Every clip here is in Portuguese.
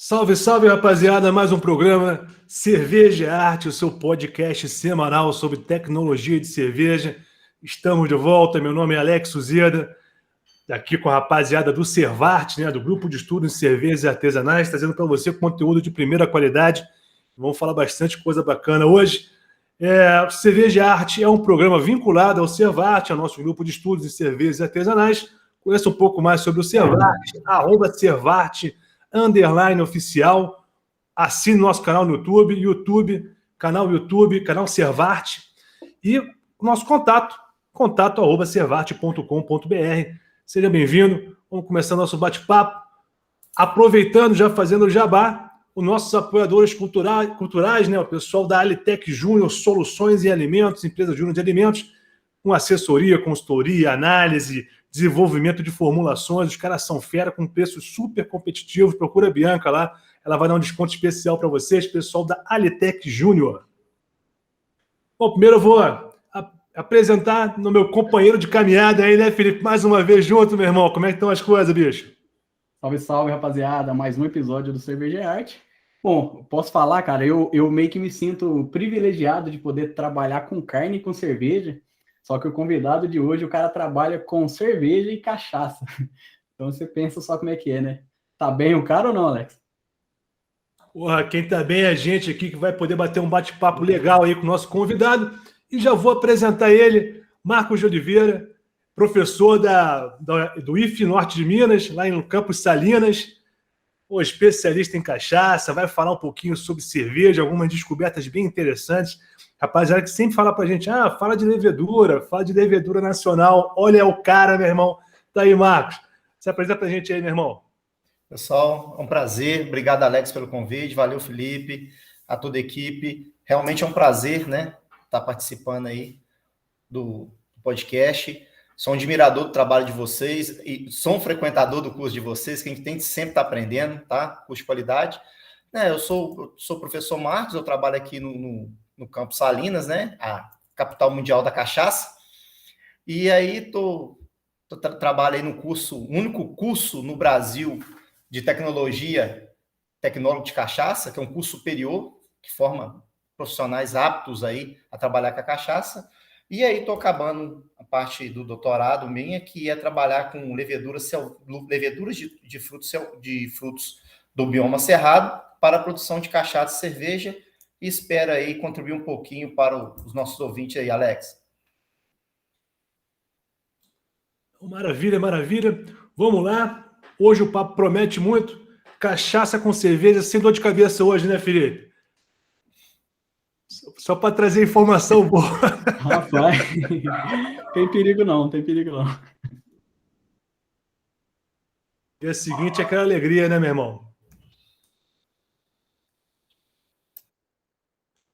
Salve, salve, rapaziada! Mais um programa Cerveja e Arte, o seu podcast semanal sobre tecnologia de cerveja. Estamos de volta. Meu nome é Alex Suzeda, aqui com a rapaziada do Cervarte, né, do Grupo de Estudos em Cervejas e Artesanais, trazendo para você conteúdo de primeira qualidade. Vamos falar bastante coisa bacana hoje. Cerveja e Arte é um programa vinculado ao Cervarte, ao nosso Grupo de Estudos em Cervejas e Artesanais. Conheça um pouco mais sobre o Cervarte, @Cervarte _oficial. Assine nosso canal no YouTube, canal Cervarte. E o nosso contato @cervarte.com.br. Seja bem-vindo. Vamos começar nosso bate-papo. Aproveitando, já fazendo o jabá, os nossos apoiadores culturais, né? O pessoal da Alitec Júnior, Soluções em Alimentos, empresa júnior de alimentos, com assessoria, consultoria, análise, desenvolvimento de formulações. Os caras são fera, com preços super competitivos. Procura a Bianca lá, ela vai dar um desconto especial para vocês, pessoal da Alitec Júnior. Bom, primeiro eu vou apresentar no meu companheiro de caminhada aí, né, Felipe? Mais uma vez junto, meu irmão. Como é que estão as coisas, bicho? Salve, salve, rapaziada. Mais um episódio do Cerveja e Arte. Bom, posso falar, cara, eu meio que me sinto privilegiado de poder trabalhar com carne e com cerveja, só que o convidado de hoje, o cara trabalha com cerveja e cachaça. Então você pensa só como é que é, né? Tá bem o cara ou não, Alex? Porra, quem tá bem é a gente aqui que vai poder bater um bate-papo legal aí com o nosso convidado. E já vou apresentar ele, Marcos de Oliveira, professor do IF Norte de Minas, lá no Campus Salinas, especialista em cachaça, vai falar um pouquinho sobre cerveja, algumas descobertas bem interessantes. Rapaziada que sempre fala pra gente, fala de levedura nacional. Olha o cara, meu irmão. Tá aí, Marcos. Se apresenta pra gente aí, meu irmão. Pessoal, é um prazer. Obrigado, Alex, pelo convite. Valeu, Felipe, a toda a equipe. Realmente é um prazer, né, estar participando aí do podcast. Sou um admirador do trabalho de vocês e sou um frequentador do curso de vocês, que a gente tem que sempre estar aprendendo, tá? Curso de qualidade. Eu sou professor Marcos, eu trabalho aqui no Campus Salinas, né? A capital mundial da cachaça. E aí trabalho aí no curso, único curso no Brasil de tecnólogo de cachaça, que é um curso superior, que forma profissionais aptos aí a trabalhar com a cachaça. E aí estou acabando a parte do doutorado minha, que é trabalhar com leveduras de frutos do bioma cerrado para a produção de cachaça e cerveja, e espero aí contribuir um pouquinho para os nossos ouvintes aí, Alex. Maravilha, maravilha. Vamos lá. Hoje o papo promete muito. Cachaça com cerveja, sem dor de cabeça hoje, né, Felipe? Só para trazer informação boa. Rapaz, tem perigo não, tem perigo não. E a seguinte é aquela alegria, né, meu irmão?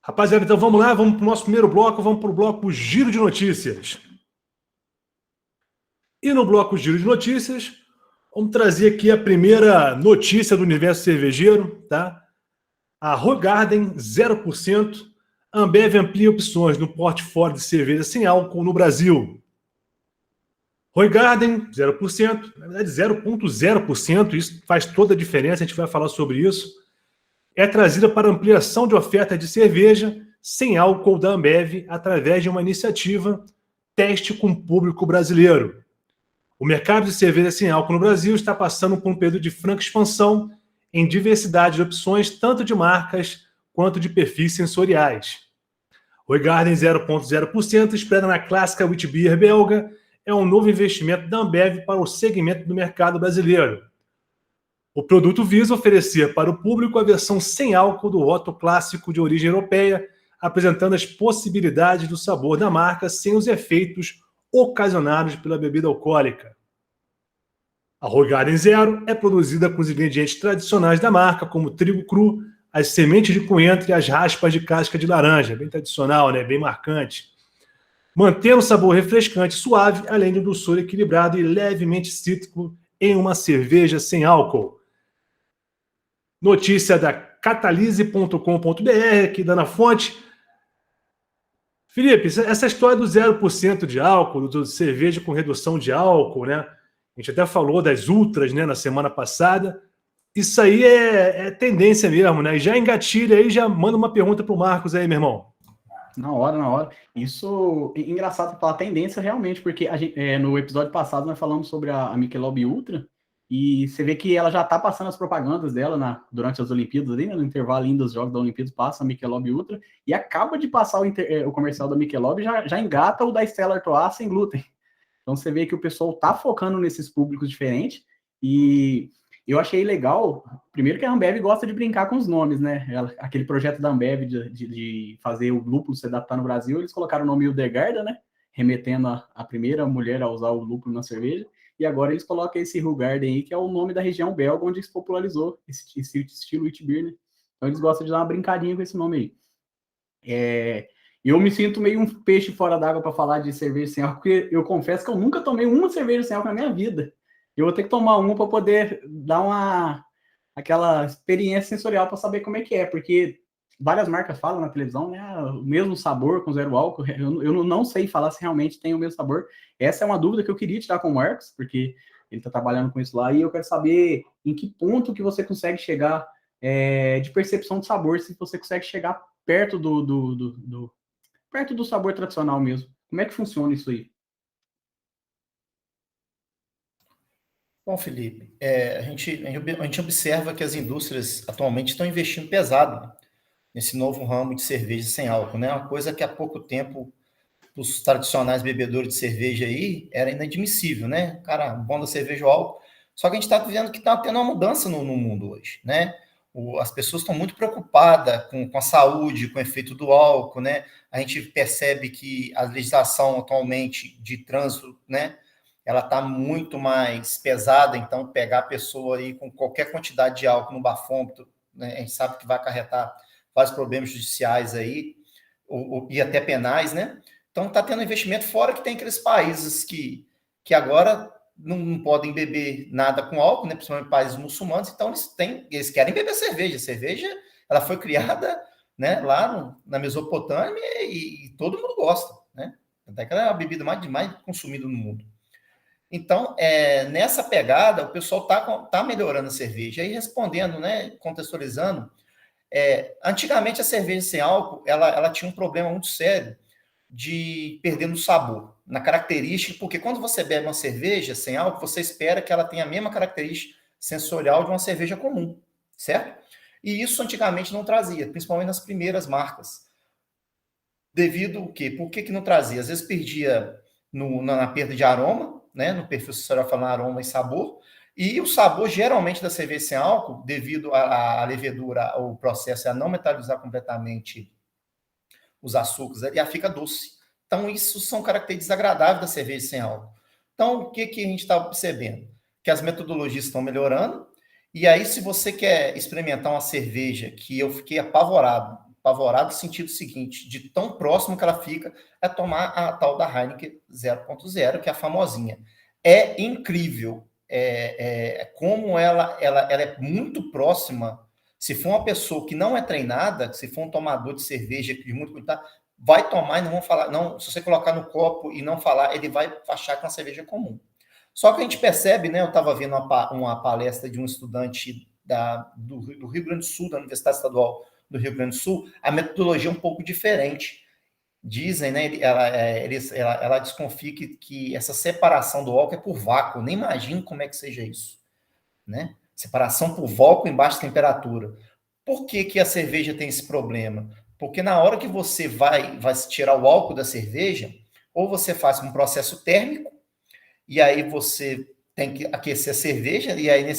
Rapaziada, então vamos lá, vamos para o nosso primeiro bloco, vamos para o bloco Giro de Notícias. E no bloco Giro de Notícias, vamos trazer aqui a primeira notícia do universo cervejeiro, tá? A Hoegaarden 0%, Ambev amplia opções no portfólio de cerveja sem álcool no Brasil. Hoegaarden 0%, na verdade 0,0%, isso faz toda a diferença, a gente vai falar sobre isso. É trazida para ampliação de oferta de cerveja sem álcool da Ambev através de uma iniciativa Teste com o Público Brasileiro. O mercado de cerveja sem álcool no Brasil está passando por um período de franca expansão em diversidade de opções, tanto de marcas quanto de perfis sensoriais. Hoegaarden 0,0%, esperada na clássica wheat beer belga, é um novo investimento da Ambev para o segmento do mercado brasileiro. O produto visa oferecer para o público a versão sem álcool do rótulo clássico de origem europeia, apresentando as possibilidades do sabor da marca sem os efeitos ocasionados pela bebida alcoólica. A Hoegaarden Zero é produzida com os ingredientes tradicionais da marca, como trigo cru, as sementes de coentro e as raspas de casca de laranja, bem tradicional, né? Bem marcante. Mantendo o sabor refrescante e suave, além de um doçor equilibrado e levemente cítrico em uma cerveja sem álcool. Notícia da catalise.com.br, aqui dando a fonte. Felipe, essa história do 0% de álcool, do cerveja com redução de álcool, né? A gente até falou das ultras, né, na semana passada. Isso aí é tendência mesmo, né? Já engatilha aí, já manda uma pergunta pro Marcos aí, meu irmão. Na hora, na hora. Isso é engraçado falar tendência realmente, porque no episódio passado nós falamos sobre a Michelob Ultra, e você vê que ela já tá passando as propagandas dela durante as Olimpíadas, ali, né, no intervalo ainda dos Jogos da Olimpíada, passa a Michelob Ultra, e acaba de passar o comercial da Michelob, já engata o da Stella Artois sem glúten. Então você vê que o pessoal tá focando nesses públicos diferentes, e eu achei legal, primeiro que a Ambev gosta de brincar com os nomes, né? Aquele projeto da Ambev de fazer o lúpulo se adaptar no Brasil, eles colocaram o nome Hildegarda, né? Remetendo a primeira mulher a usar o lúpulo na cerveja. E agora eles colocam esse Hoegaarden aí, que é o nome da região belga onde se popularizou esse estilo wheat beer, né? Então eles gostam de dar uma brincadinha com esse nome aí. Eu me sinto meio um peixe fora d'água para falar de cerveja sem álcool, porque eu confesso que eu nunca tomei uma cerveja sem álcool na minha vida. Eu vou ter que tomar uma para poder dar aquela experiência sensorial para saber como é que é, porque várias marcas falam na televisão, né? O mesmo sabor com zero álcool. Eu não sei falar se realmente tem o mesmo sabor. Essa é uma dúvida que eu queria tirar com o Marcos, porque ele está trabalhando com isso lá, e eu quero saber em que ponto que você consegue chegar de percepção de sabor, se você consegue chegar perto perto do sabor tradicional mesmo. Como é que funciona isso aí? Bom, Felipe, a gente observa que as indústrias atualmente estão investindo pesado nesse novo ramo de cerveja sem álcool, né? Uma coisa que há pouco tempo os tradicionais bebedores de cerveja aí era inadmissível, né? Cara, bom da cerveja ao álcool. Só que a gente está vendo que está tendo uma mudança no mundo hoje, né? As pessoas estão muito preocupadas com a saúde, com o efeito do álcool, né? A gente percebe que a legislação atualmente de trânsito, né? Ela está muito mais pesada, então pegar a pessoa aí com qualquer quantidade de álcool no bafômetro, né? A gente sabe que vai acarretar vários problemas judiciais aí, e até penais, né? Então está tendo investimento, fora que tem aqueles países que agora não podem beber nada com álcool, né? Principalmente países muçulmanos, então eles querem beber cerveja. A cerveja, ela foi criada, né, lá na Mesopotâmia e todo mundo gosta, né? Até que ela é a bebida mais consumida no mundo. Então, nessa pegada, o pessoal tá melhorando a cerveja. E respondendo, né, contextualizando, antigamente a cerveja sem álcool, ela tinha um problema muito sério de perder no sabor, na característica, porque quando você bebe uma cerveja sem álcool, você espera que ela tenha a mesma característica sensorial de uma cerveja comum, certo? E isso antigamente não trazia, principalmente nas primeiras marcas. Devido ao quê? Por que não trazia? Às vezes perdia na perda de aroma, né? No perfil sensorial falando aroma e sabor, e o sabor geralmente da cerveja sem álcool, devido à levedura, o processo é a não metalizar completamente os açúcares, ela fica doce. Então, isso são características desagradáveis da cerveja sem álcool. Então, o que a gente está percebendo? Que as metodologias estão melhorando, e aí, se você quer experimentar uma cerveja que eu fiquei apavorado no sentido seguinte, de tão próximo que ela fica, é tomar a tal da Heineken 0.0, que é a famosinha. É incrível como ela é muito próxima. Se for uma pessoa que não é treinada, se for um tomador de cerveja de muito cuidado, vai tomar e não vão falar. Não, se você colocar no copo e não falar, ele vai achar que é uma cerveja comum. Só que a gente percebe, né? Eu estava vendo uma palestra de um estudante do Rio Grande do Sul, da Universidade Estadual do Rio Grande do Sul, a metodologia é um pouco diferente. Dizem, né? Ela desconfia que essa separação do álcool é por vácuo. Nem imagino como é que seja isso, né? Separação por vácuo em baixa temperatura. Por que a cerveja tem esse problema? Porque na hora que você vai tirar o álcool da cerveja, ou você faz um processo térmico, e aí você tem que aquecer a cerveja, e aí a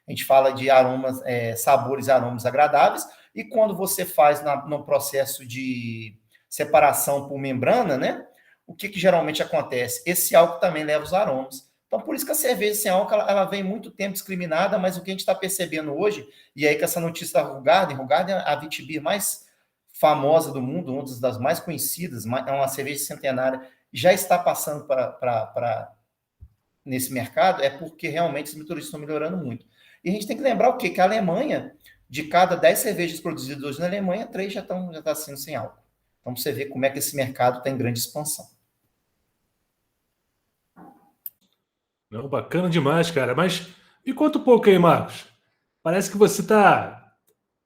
gente fala de aromas, sabores e aromas agradáveis, e quando você faz no processo de separação por membrana, né? O que geralmente acontece? Esse álcool também leva os aromas. Então, por isso que a cerveja sem álcool, ela vem muito tempo discriminada, mas o que a gente está percebendo hoje, e aí com essa notícia da Hoegaarden é a Witbier mais famosa do mundo, uma das mais conhecidas, é uma cerveja centenária, já está passando nesse mercado, é porque realmente os metodologistas estão melhorando muito. E a gente tem que lembrar o quê? Que a Alemanha, de cada 10 cervejas produzidas hoje na Alemanha, 3 já estão sendo sem álcool. Então, você vê como é que esse mercado está em grande expansão. Não, bacana demais, cara. Mas E conta um pouco aí, Marcos. Parece que você está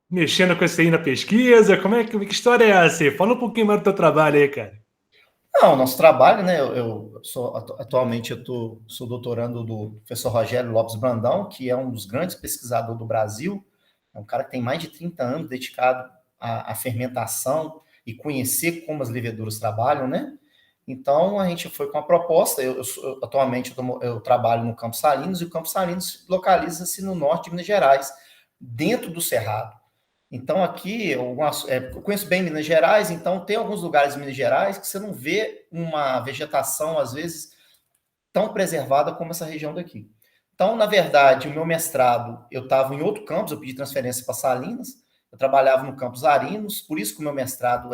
mexendo com isso aí na pesquisa. Que história é essa aí? Fala um pouquinho mais do teu trabalho aí, cara. Não, nosso trabalho, né? Eu sou atualmente sou doutorando do professor Rogério Lopes Brandão, que é um dos grandes pesquisadores do Brasil. É um cara que tem mais de 30 anos dedicado à fermentação e conhecer como as leveduras trabalham, né? Então a gente foi com a proposta. Atualmente eu trabalho no Campos Salinos, e o Campos Salinos localiza-se no norte de Minas Gerais, dentro do Cerrado. Então, aqui, eu conheço bem Minas Gerais, então tem alguns lugares em Minas Gerais que você não vê uma vegetação, às vezes, tão preservada como essa região daqui. Então, na verdade, o meu mestrado, eu estava em outro campus, eu pedi transferência para Salinas, eu trabalhava no campus Arinos, por isso que o meu mestrado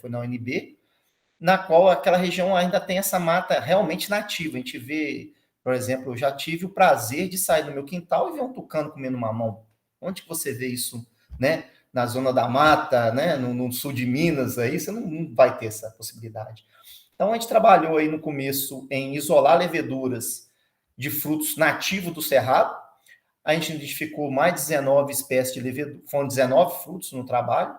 foi na UNB, na qual aquela região ainda tem essa mata realmente nativa. A gente vê, por exemplo, eu já tive o prazer de sair do meu quintal e ver um tucano comendo mamão. Onde que você vê isso, né? Na zona da mata, né? No sul de Minas, aí você não vai ter essa possibilidade. Então, a gente trabalhou aí no começo em isolar leveduras de frutos nativos do Cerrado. A gente identificou mais de 19 espécies de levedura, foram 19 frutos no trabalho,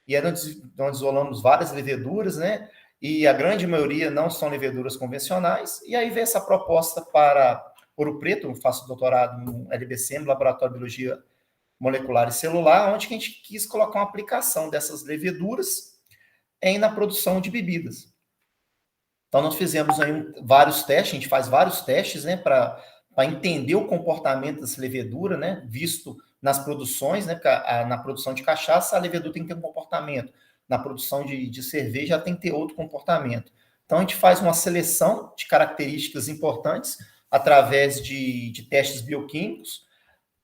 e aí nós isolamos várias leveduras, né? E a grande maioria não são leveduras convencionais, e aí veio essa proposta para Ouro Preto. Eu faço doutorado no LBCM, Laboratório de Biologia Molecular e Celular, onde a gente quis colocar uma aplicação dessas leveduras na produção de bebidas. Então, nós fizemos aí vários testes, a gente faz vários testes, né, para entender o comportamento dessa levedura, né, visto nas produções, né, porque na produção de cachaça, a levedura tem que ter um comportamento, na produção de cerveja, tem que ter outro comportamento. Então, a gente faz uma seleção de características importantes através de testes bioquímicos,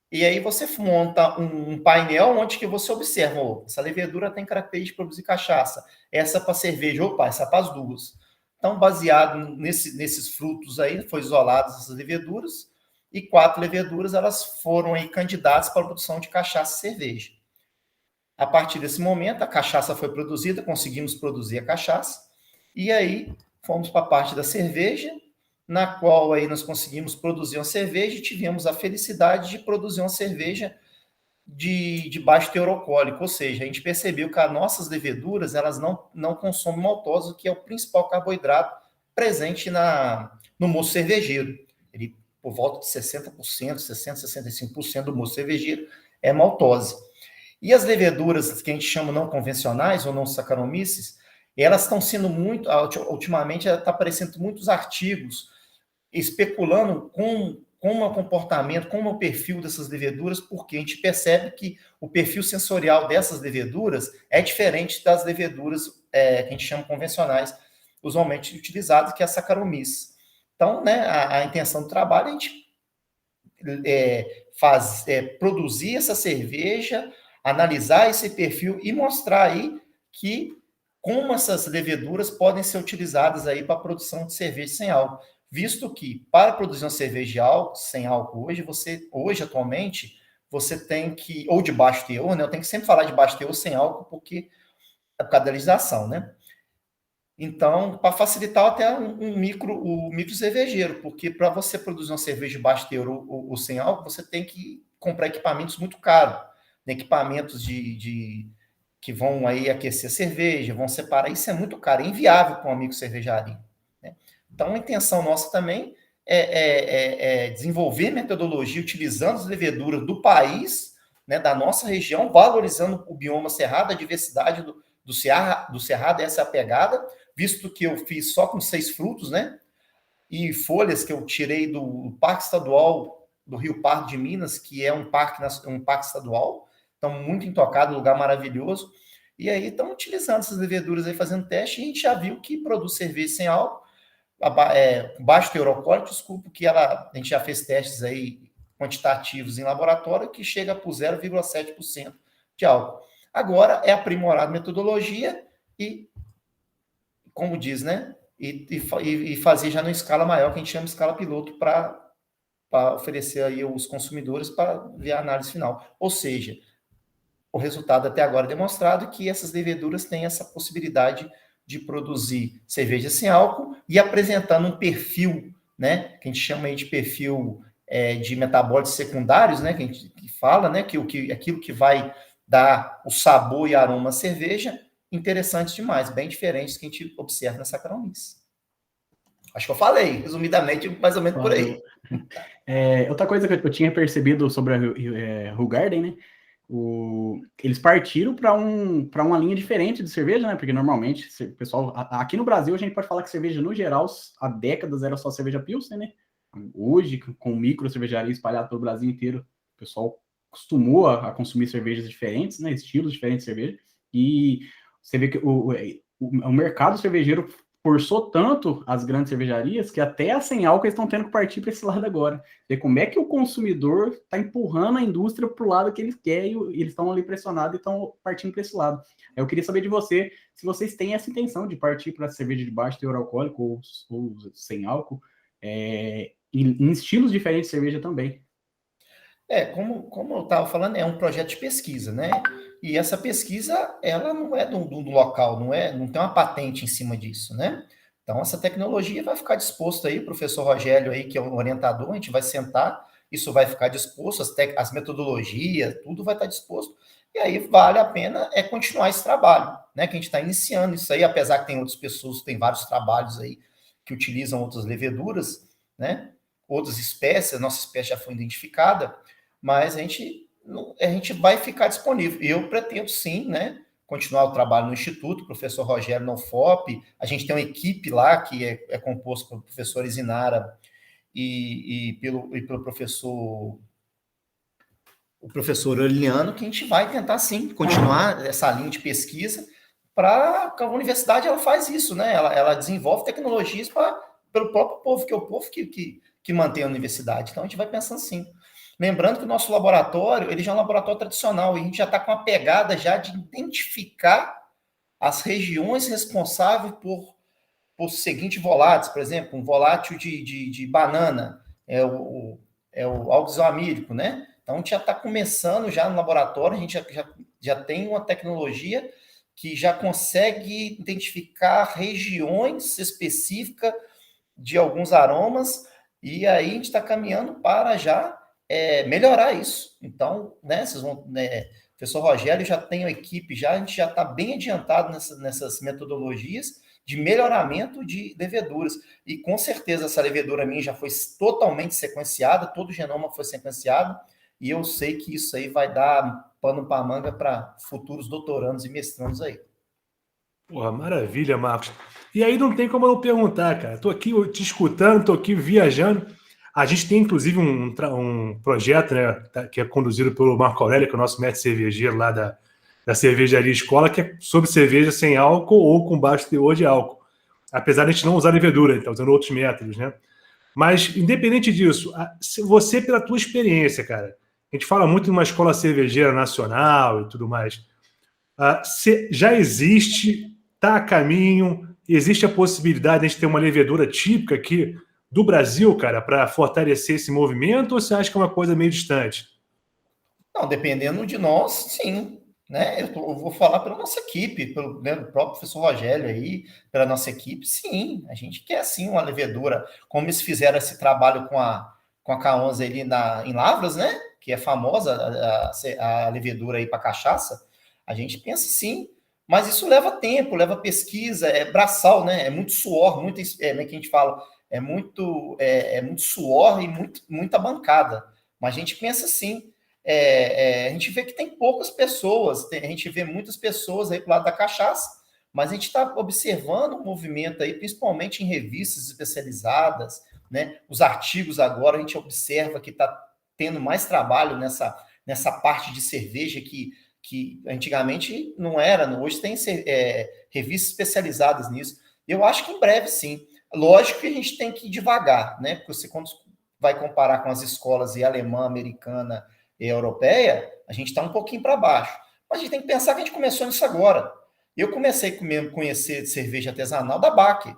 e aí você monta um painel onde que você observa, essa levedura tem característica de produzir cachaça, essa para cerveja, essa para as duas. Então, baseado nesses frutos aí, foi isoladas essas leveduras, e 4 leveduras elas foram aí candidatas para a produção de cachaça e cerveja. A partir desse momento, a cachaça foi produzida, conseguimos produzir a cachaça, e aí fomos para a parte da cerveja, na qual aí nós conseguimos produzir uma cerveja e tivemos a felicidade de produzir uma cerveja de baixo teor alcoólico, ou seja, a gente percebeu que as nossas leveduras elas não consomem maltose, que é o principal carboidrato presente no moço cervejeiro. Ele, por volta de 60%, 65% do moço cervejeiro é maltose. E as leveduras que a gente chama não convencionais ou não Saccharomyces, elas estão sendo ultimamente está aparecendo muitos artigos especulando com o comportamento, com o perfil dessas leveduras, porque a gente percebe que o perfil sensorial dessas leveduras é diferente das leveduras que a gente chama convencionais, usualmente utilizadas, que é a Saccharomyces. Então, né, a intenção do trabalho é a gente produzir essa cerveja, analisar esse perfil e mostrar aí que como essas leveduras podem ser utilizadas aí para a produção de cerveja sem álcool. Visto que, para produzir uma cerveja sem álcool hoje, atualmente, você tem que, ou de baixo teor, né? Eu tenho que sempre falar de baixo teor sem álcool, porque é por causa da legislação, né? Então, para facilitar até o micro cervejeiro, porque para você produzir uma cerveja de baixo teor ou sem álcool, você tem que comprar equipamentos muito caros, né? Equipamentos que vão aí aquecer a cerveja, vão separar, isso é muito caro, é inviável para uma micro cervejaria, né? Então, a intenção nossa também é desenvolver metodologia utilizando as leveduras do país, né, da nossa região, valorizando o bioma cerrado, a diversidade do cerrado, essa é a pegada, visto que eu fiz só com 6 frutos, né, e folhas que eu tirei do Parque Estadual do Rio Pardo de Minas, que é um parque estadual, então muito intocado, lugar maravilhoso, e aí estamos utilizando essas leveduras aí, fazendo teste, e a gente já viu que produz cerveja sem álcool, baixo teor alcoólico, desculpa, que a gente já fez testes aí quantitativos em laboratório que chega por 0,7% de álcool. Agora é aprimorar a metodologia e, como diz, né, e fazer já numa escala maior, que a gente chama de escala piloto, para oferecer aí aos consumidores para ver a análise final. Ou seja, o resultado até agora demonstrado que essas leveduras têm essa possibilidade de produzir cerveja sem álcool e apresentando um perfil, né, que a gente chama aí de perfil de metabólitos secundários, né, que a gente fala, né, aquilo que vai dar o sabor e aroma à cerveja, interessantes demais, bem diferentes que a gente observa na Saccharomyces. Acho que eu falei, resumidamente, mais ou menos por aí. Outra coisa que eu tinha percebido sobre a Hoegaarden, né? Eles partiram para uma linha diferente de cerveja, né? Porque normalmente, o pessoal, aqui no Brasil, a gente pode falar que cerveja, no geral, há décadas era só cerveja Pilsen, né? Hoje, com micro cervejaria espalhada pelo Brasil inteiro, o pessoal acostumou a consumir cervejas diferentes, né? Estilos diferentes de cerveja. E você vê que o mercado cervejeiro forçou tanto as grandes cervejarias que até as sem álcool estão tendo que partir para esse lado agora. Ver como é que o consumidor está empurrando a indústria para o lado que eles querem e eles estão ali pressionados e estão partindo para esse lado. Eu queria saber de você se vocês têm essa intenção de partir para cerveja de baixo teor alcoólico ou sem álcool, em estilos diferentes de cerveja também. Como eu estava falando, é um projeto de pesquisa, né? E essa pesquisa, ela não é do local, não tem uma patente em cima disso, né? Então, essa tecnologia vai ficar disposta aí, o professor Rogério aí, que é um orientador, a gente vai sentar, isso vai ficar disposto, as metodologias, tudo vai estar disposto, e aí vale a pena continuar esse trabalho, né? Que a gente está iniciando isso aí, apesar que tem outras pessoas, tem vários trabalhos aí que utilizam outras leveduras, né? Outras espécies, a nossa espécie já foi identificada, mas a gente vai ficar disponível. Eu pretendo sim, né, continuar o trabalho no Instituto, professor Rogério no FOP, a gente tem uma equipe lá que é composta pelo professor Isinara e pelo professor o professor Orliano, que a gente vai tentar sim continuar essa linha de pesquisa para a universidade ela faz isso, né? Ela desenvolve tecnologias pelo próprio povo, que é o povo que mantém a universidade. Então a gente vai pensando assim. Lembrando que o nosso laboratório, ele já é um laboratório tradicional, e a gente já está com uma pegada já de identificar as regiões responsáveis por seguinte voláteis, por exemplo, um volátil de banana, é o algozoamílico, né? Então, a gente já está começando já no laboratório, a gente já tem uma tecnologia que já consegue identificar regiões específicas de alguns aromas, e aí a gente está caminhando para já melhorar isso. Então, né, vocês vão, o professor Rogério já tem uma equipe, a gente já está bem adiantado nessas metodologias de melhoramento de leveduras. E com certeza essa levedura minha já foi totalmente sequenciada, todo o genoma foi sequenciado, e eu sei que isso aí vai dar pano para manga para futuros doutorandos e mestrandos aí. Porra, maravilha, Marcos. E aí não tem como eu não perguntar, cara. Estou aqui te escutando, estou aqui viajando. A gente tem, inclusive, um projeto, né, que é conduzido pelo Marco Aurélio, que é o nosso mestre cervejeiro lá da cervejaria escola, que é sobre cerveja sem álcool ou com baixo teor de álcool. Apesar de a gente não usar levedura, então usando outros métodos, né? Mas, independente disso, você, pela tua experiência, cara, a gente fala muito de uma escola cervejeira nacional e tudo mais. Já existe, está a caminho, existe a possibilidade de a gente ter uma levedura típica aqui do Brasil, cara, para fortalecer esse movimento, ou você acha que é uma coisa meio distante? Não, dependendo de nós, sim. Né? Eu vou falar pela nossa equipe, pelo próprio professor Rogério aí, pela nossa equipe, sim. A gente quer, sim, uma levedura, como eles fizeram esse trabalho com a K11 ali em Lavras, né? Que é famosa a levedura aí para cachaça. A gente pensa, sim. Mas isso leva tempo, leva pesquisa, é braçal, né? É muito suor, né, que a gente fala, é muito suor e muita bancada. Mas a gente pensa, sim. A gente vê que tem poucas pessoas, a gente vê muitas pessoas aí pro lado da cachaça, mas a gente está observando um movimento aí, principalmente em revistas especializadas, né? Os artigos agora a gente observa que está tendo mais trabalho nessa parte de cerveja que antigamente não era, hoje tem revistas especializadas nisso. Eu acho que em breve sim. Lógico que a gente tem que ir devagar, né? Porque você quando vai comparar com as escolas alemã, americana e europeia, a gente está um pouquinho para baixo. Mas a gente tem que pensar que a gente começou nisso agora. Eu comecei a conhecer cerveja artesanal da BAC.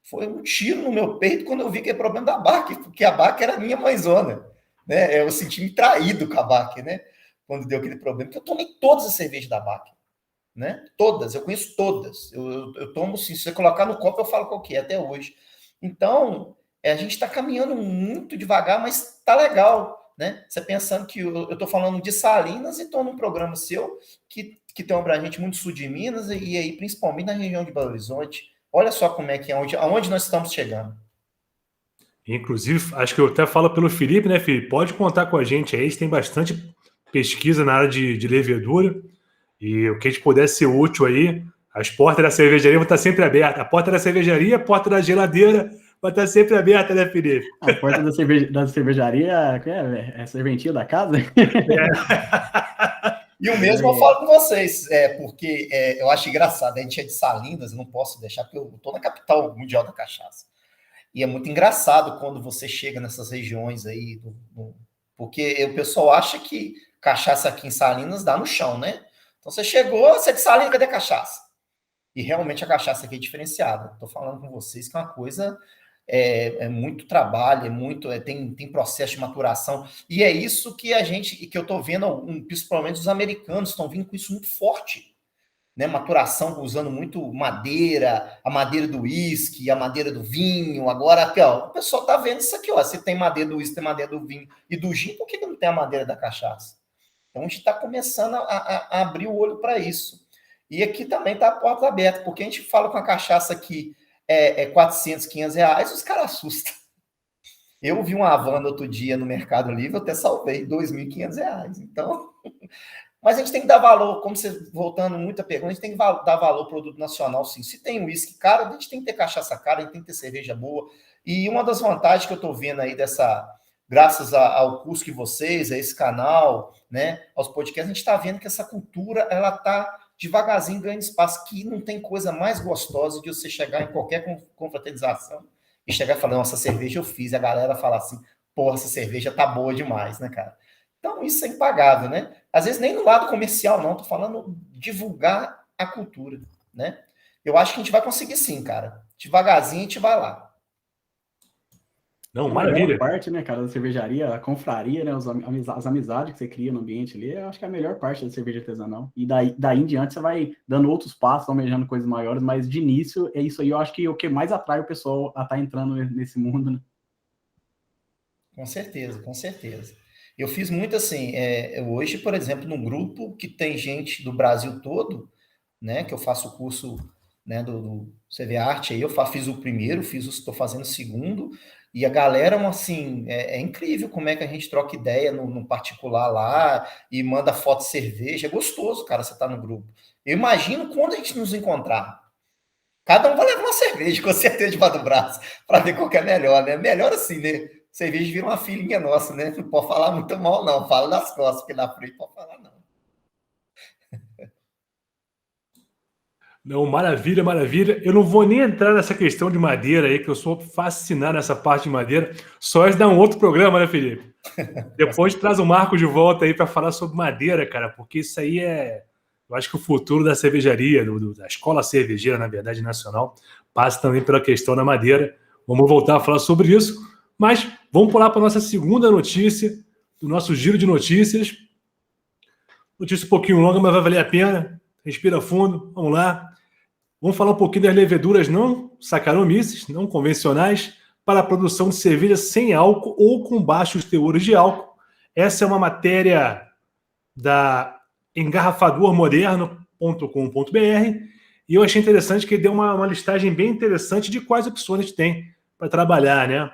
Foi um tiro no meu peito quando eu vi que é problema da BAC, porque a BAC era minha mãezona. Né? Eu senti-me traído com a BAC, né? Quando deu aquele problema, porque eu tomei todas as cervejas da BAC. Né? Todas, eu conheço todas. Eu tomo, sim, se você colocar no copo, eu falo qual que é, até hoje. Então, a gente está caminhando muito devagar, mas tá legal, né? Você pensando que eu estou falando de Salinas e estou num programa seu que tem um abrangente muito sul de Minas e aí principalmente na região de Belo Horizonte. Olha só como é que é, aonde nós estamos chegando. Inclusive, acho que eu até falo pelo Felipe, né, Felipe? Pode contar com a gente aí, tem bastante pesquisa na área de levedura e o que a gente puder ser útil aí, as portas da cervejaria vão estar sempre abertas. A porta da cervejaria, a porta da geladeira vai estar sempre aberta, né, Felipe? A porta da cervejaria é a serventia da casa? E o mesmo eu falo com vocês, porque eu acho engraçado, a gente é de Salinas, eu não posso deixar, porque eu estou na capital mundial da cachaça. E é muito engraçado quando você chega nessas regiões aí, porque o pessoal acha que cachaça aqui em Salinas dá no chão, né? Então você chegou, você é de Salinas, cadê a cachaça? E realmente a cachaça aqui é diferenciada. Estou falando com vocês que é uma coisa, é muito trabalho, tem processo de maturação. E é isso que que eu estou vendo, principalmente os americanos estão vindo com isso muito forte. Né, maturação usando muito madeira, a madeira do uísque, a madeira do vinho. Agora, aqui, ó, o pessoal tá vendo isso aqui, ó. Se tem madeira do uísque, tem madeira do vinho e do gin, por que não tem a madeira da cachaça? Então a gente está começando a abrir o olho para isso. E aqui também está a porta aberta, porque a gente fala com a cachaça aqui 400, 500 reais, os caras assustam. Eu vi uma Havana outro dia no Mercado Livre, eu até salvei, R$2.500. Então, mas a gente tem que dar valor, como você, voltando muito à pergunta, a gente tem que dar valor ao produto nacional, sim. Se tem uísque caro, a gente tem que ter cachaça cara, a gente tem que ter cerveja boa. E uma das vantagens que eu estou vendo aí graças ao curso que vocês, a esse canal, né, aos podcasts, a gente está vendo que essa cultura, ela está devagarzinho ganhando espaço, que não tem coisa mais gostosa de você chegar em qualquer confraternização e chegar e falar, nossa, cerveja eu fiz, e a galera fala assim, porra, essa cerveja tá boa demais, né, cara? Então, isso é impagável, né? Às vezes nem no lado comercial, não. Tô falando divulgar a cultura, né? Eu acho que a gente vai conseguir sim, cara. Devagarzinho a gente vai lá. Não, A maravilha. melhor parte, né, cara, da cervejaria, a confraria, né, as amizades que você cria no ambiente ali, eu acho que é a melhor parte da cerveja artesanal. E daí em diante você vai dando outros passos, almejando coisas maiores, mas de início é isso aí, eu acho que é o que mais atrai o pessoal a estar entrando nesse mundo, né? Com certeza, com certeza. Eu fiz muito assim, hoje, por exemplo, num grupo que tem gente do Brasil todo, né, que eu faço o curso, né, do CV Arte, aí fiz o primeiro, estou fazendo o segundo, e a galera, assim, é incrível como é que a gente troca ideia no particular lá, e manda foto de cerveja, é gostoso, cara, você tá no grupo. Eu imagino quando a gente nos encontrar. Cada um vai levar uma cerveja, com certeza, debaixo do braço, para ver qual que é melhor, né? Melhor assim, né? Cerveja vira uma filhinha nossa, né? Não pode falar muito mal, não. Fala nas costas, porque na frente não pode falar, não. Não, maravilha, maravilha. Eu não vou nem entrar nessa questão de madeira aí, que eu sou fascinado nessa parte de madeira. Só isso dá um outro programa, né, Felipe? Depois traz o Marco de volta aí para falar sobre madeira, cara, porque isso aí eu acho que o futuro da cervejaria, da escola cervejeira, na verdade, nacional, passa também pela questão da madeira. Vamos voltar a falar sobre isso, mas vamos pular para a nossa segunda notícia, do nosso giro de notícias. Notícia um pouquinho longa, mas vai valer a pena. Respira fundo, vamos lá. Vamos falar um pouquinho das leveduras não Saccharomyces, não convencionais, para a produção de cerveja sem álcool ou com baixos teores de álcool. Essa é uma matéria da engarrafadormoderno.com.br e eu achei interessante que ele deu uma listagem bem interessante de quais opções a gente tem para trabalhar, né?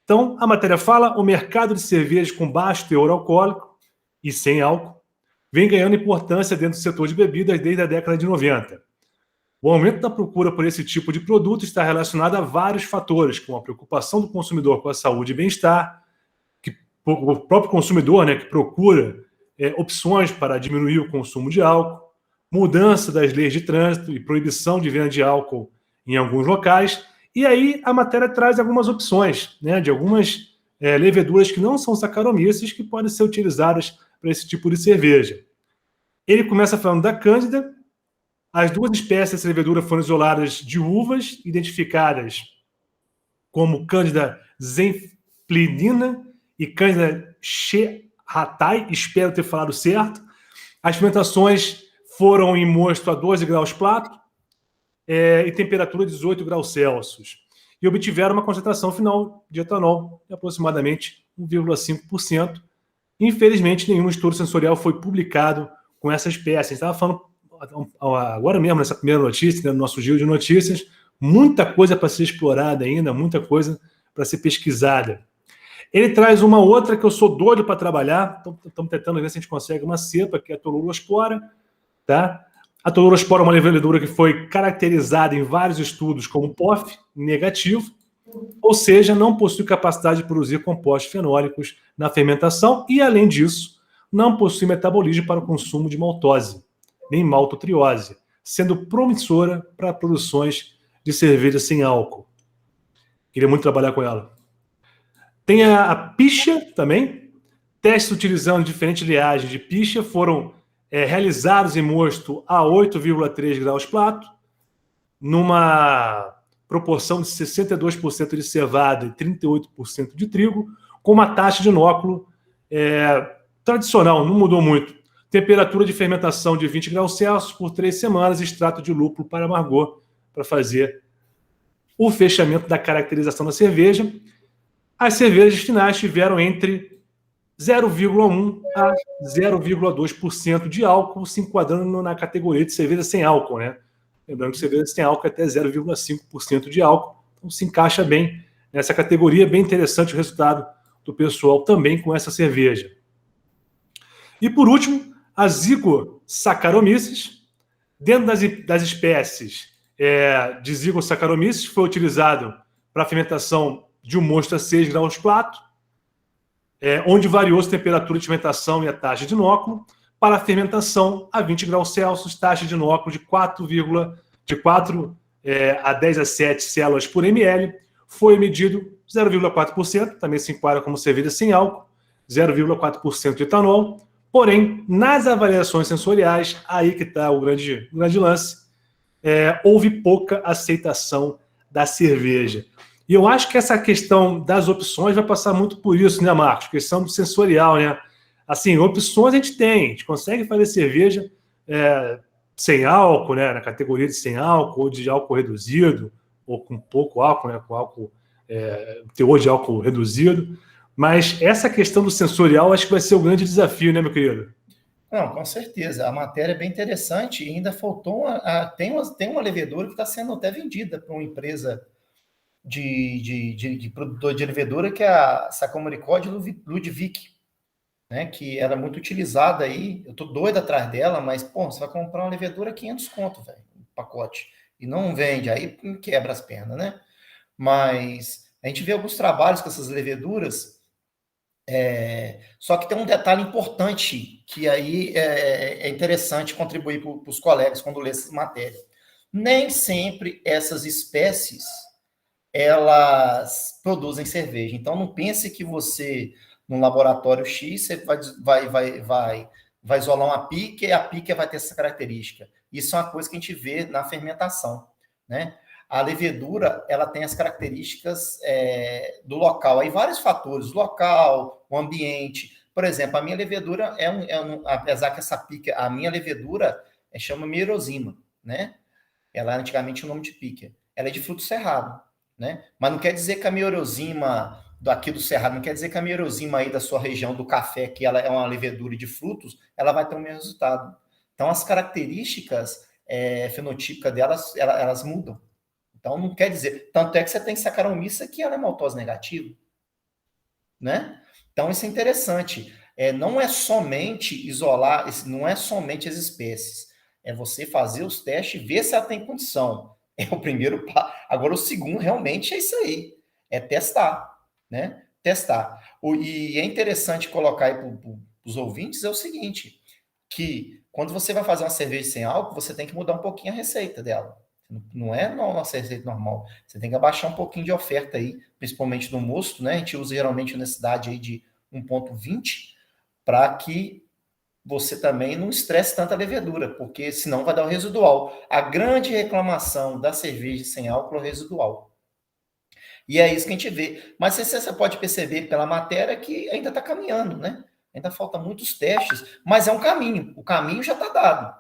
Então, a matéria fala: o mercado de cervejas com baixo teor alcoólico e sem álcool vem ganhando importância dentro do setor de bebidas desde a década de 90. O aumento da procura por esse tipo de produto está relacionado a vários fatores, como a preocupação do consumidor com a saúde e bem-estar, o próprio consumidor, né, que procura opções para diminuir o consumo de álcool, mudança das leis de trânsito e proibição de venda de álcool em alguns locais. E aí a matéria traz algumas opções, né, de algumas leveduras que não são Saccharomyces que podem ser utilizadas para esse tipo de cerveja. Ele começa falando da Cândida. As duas espécies dessa levedura foram isoladas de uvas identificadas como Cândida zenflidina e Cândida Shehatai, espero ter falado certo. As fermentações foram em mosto a 12 graus Plato e temperatura 18 graus Celsius. e obtiveram uma concentração final de etanol de aproximadamente 1,5%. Infelizmente, nenhum estudo sensorial foi publicado com essa espécie. A gente estava falando agora mesmo, nessa primeira notícia, né, no nosso giro de notícias, muita coisa para ser explorada ainda, muita coisa para ser pesquisada. Ele traz uma outra que eu sou doido para trabalhar, estamos tentando ver se a gente consegue uma cepa, que é a Tolulospora, tá? A Tolulospora é uma levedura que foi caracterizada em vários estudos como POF negativo, ou seja, não possui capacidade de produzir compostos fenólicos na fermentação e, além disso, não possui metabolismo para o consumo de maltose, nem maltotriose, sendo promissora para produções de cerveja sem álcool. Queria muito trabalhar com ela. Tem a picha também. Testes utilizando diferentes liagens de picha foram realizados em mosto a 8,3 graus Plato, numa proporção de 62% de cevada e 38% de trigo, com uma taxa de inóculo tradicional, não mudou muito. Temperatura de fermentação de 20 graus Celsius por 3 semanas, extrato de lúpulo para amargor, para fazer o fechamento da caracterização da cerveja. As cervejas finais tiveram entre 0,1% a 0,2% de álcool, se enquadrando na categoria de cerveja sem álcool, né? Lembrando que cerveja sem álcool é até 0,5% de álcool, então se encaixa bem nessa categoria. Bem interessante o resultado do pessoal também com essa cerveja. E por último, a Zygo Saccharomyces. Dentro das espécies de Zygo Saccharomyces, foi utilizado para a fermentação de um mosto a 6 graus Plato, onde variou-se a temperatura de fermentação e a taxa de inóculo. Para a fermentação a 20 graus Celsius, taxa de inóculo de 4 a 10 a 7 células por ml, foi medido 0,4%, também se enquadra como cerveja sem álcool, 0,4% de etanol. Porém, nas avaliações sensoriais, aí que está o grande lance, houve pouca aceitação da cerveja. E eu acho que essa questão das opções vai passar muito por isso, né, Marcos? Questão do sensorial, né? Assim, opções a gente consegue fazer cerveja sem álcool, né? Na categoria de sem álcool, ou de álcool reduzido, ou com pouco álcool, né? Com álcool, teor de álcool reduzido. Mas essa questão do sensorial acho que vai ser o grande desafio, né, meu querido? Não, com certeza. A matéria é bem interessante e ainda faltou... Tem uma levedura que está sendo até vendida para uma empresa de produtor de levedura, que é a Saccharomyces Ludwig, né, que era muito utilizada aí. Eu tô doido atrás dela, mas, pô, você vai comprar uma levedura 500 conto, velho, um pacote, e não vende, aí quebra as pernas, né? Mas a gente vê alguns trabalhos com essas leveduras, só que tem um detalhe importante, que aí é interessante contribuir para os colegas quando lê essas matérias. Nem sempre essas espécies elas produzem cerveja. Então, não pense que você, num laboratório X, você vai isolar uma pica e a pica vai ter essa característica. Isso é uma coisa que a gente vê na fermentação, né? A levedura, ela tem as características do local. Aí, vários fatores, o local, o ambiente. Por exemplo, a minha levedura apesar que essa pica, a minha levedura chama Mierosima, né? Ela antigamente o nome de pica. Ela é de fruto cerrado, né? Mas não quer dizer que a Mierosima daqui do Cerrado, não quer dizer que a Mierosima aí da sua região do café, que ela é uma levedura de frutos, ela vai ter o mesmo resultado. Então, as características fenotípicas delas, elas mudam. Então, não quer dizer... Tanto é que você tem Saccharomyces que ela é maltose negativa, né? Então, isso é interessante. Não é somente isolar, não é somente as espécies. É você fazer os testes e ver se ela tem condição. É o primeiro passo. Agora, o segundo realmente é isso aí. É testar, né? Testar. E é interessante colocar aí para os ouvintes o seguinte, que quando você vai fazer uma cerveja sem álcool, você tem que mudar um pouquinho a receita dela. Não é nossa receita normal. Você tem que abaixar um pouquinho de oferta aí, principalmente no mosto, né? A gente usa geralmente uma densidade aí de 1,20 para que você também não estresse tanta levedura, porque senão vai dar o residual. A grande reclamação da cerveja sem álcool é o residual. E é isso que a gente vê. Mas você pode perceber pela matéria que ainda está caminhando, né? Ainda falta muitos testes, mas é um caminho. O caminho já está dado,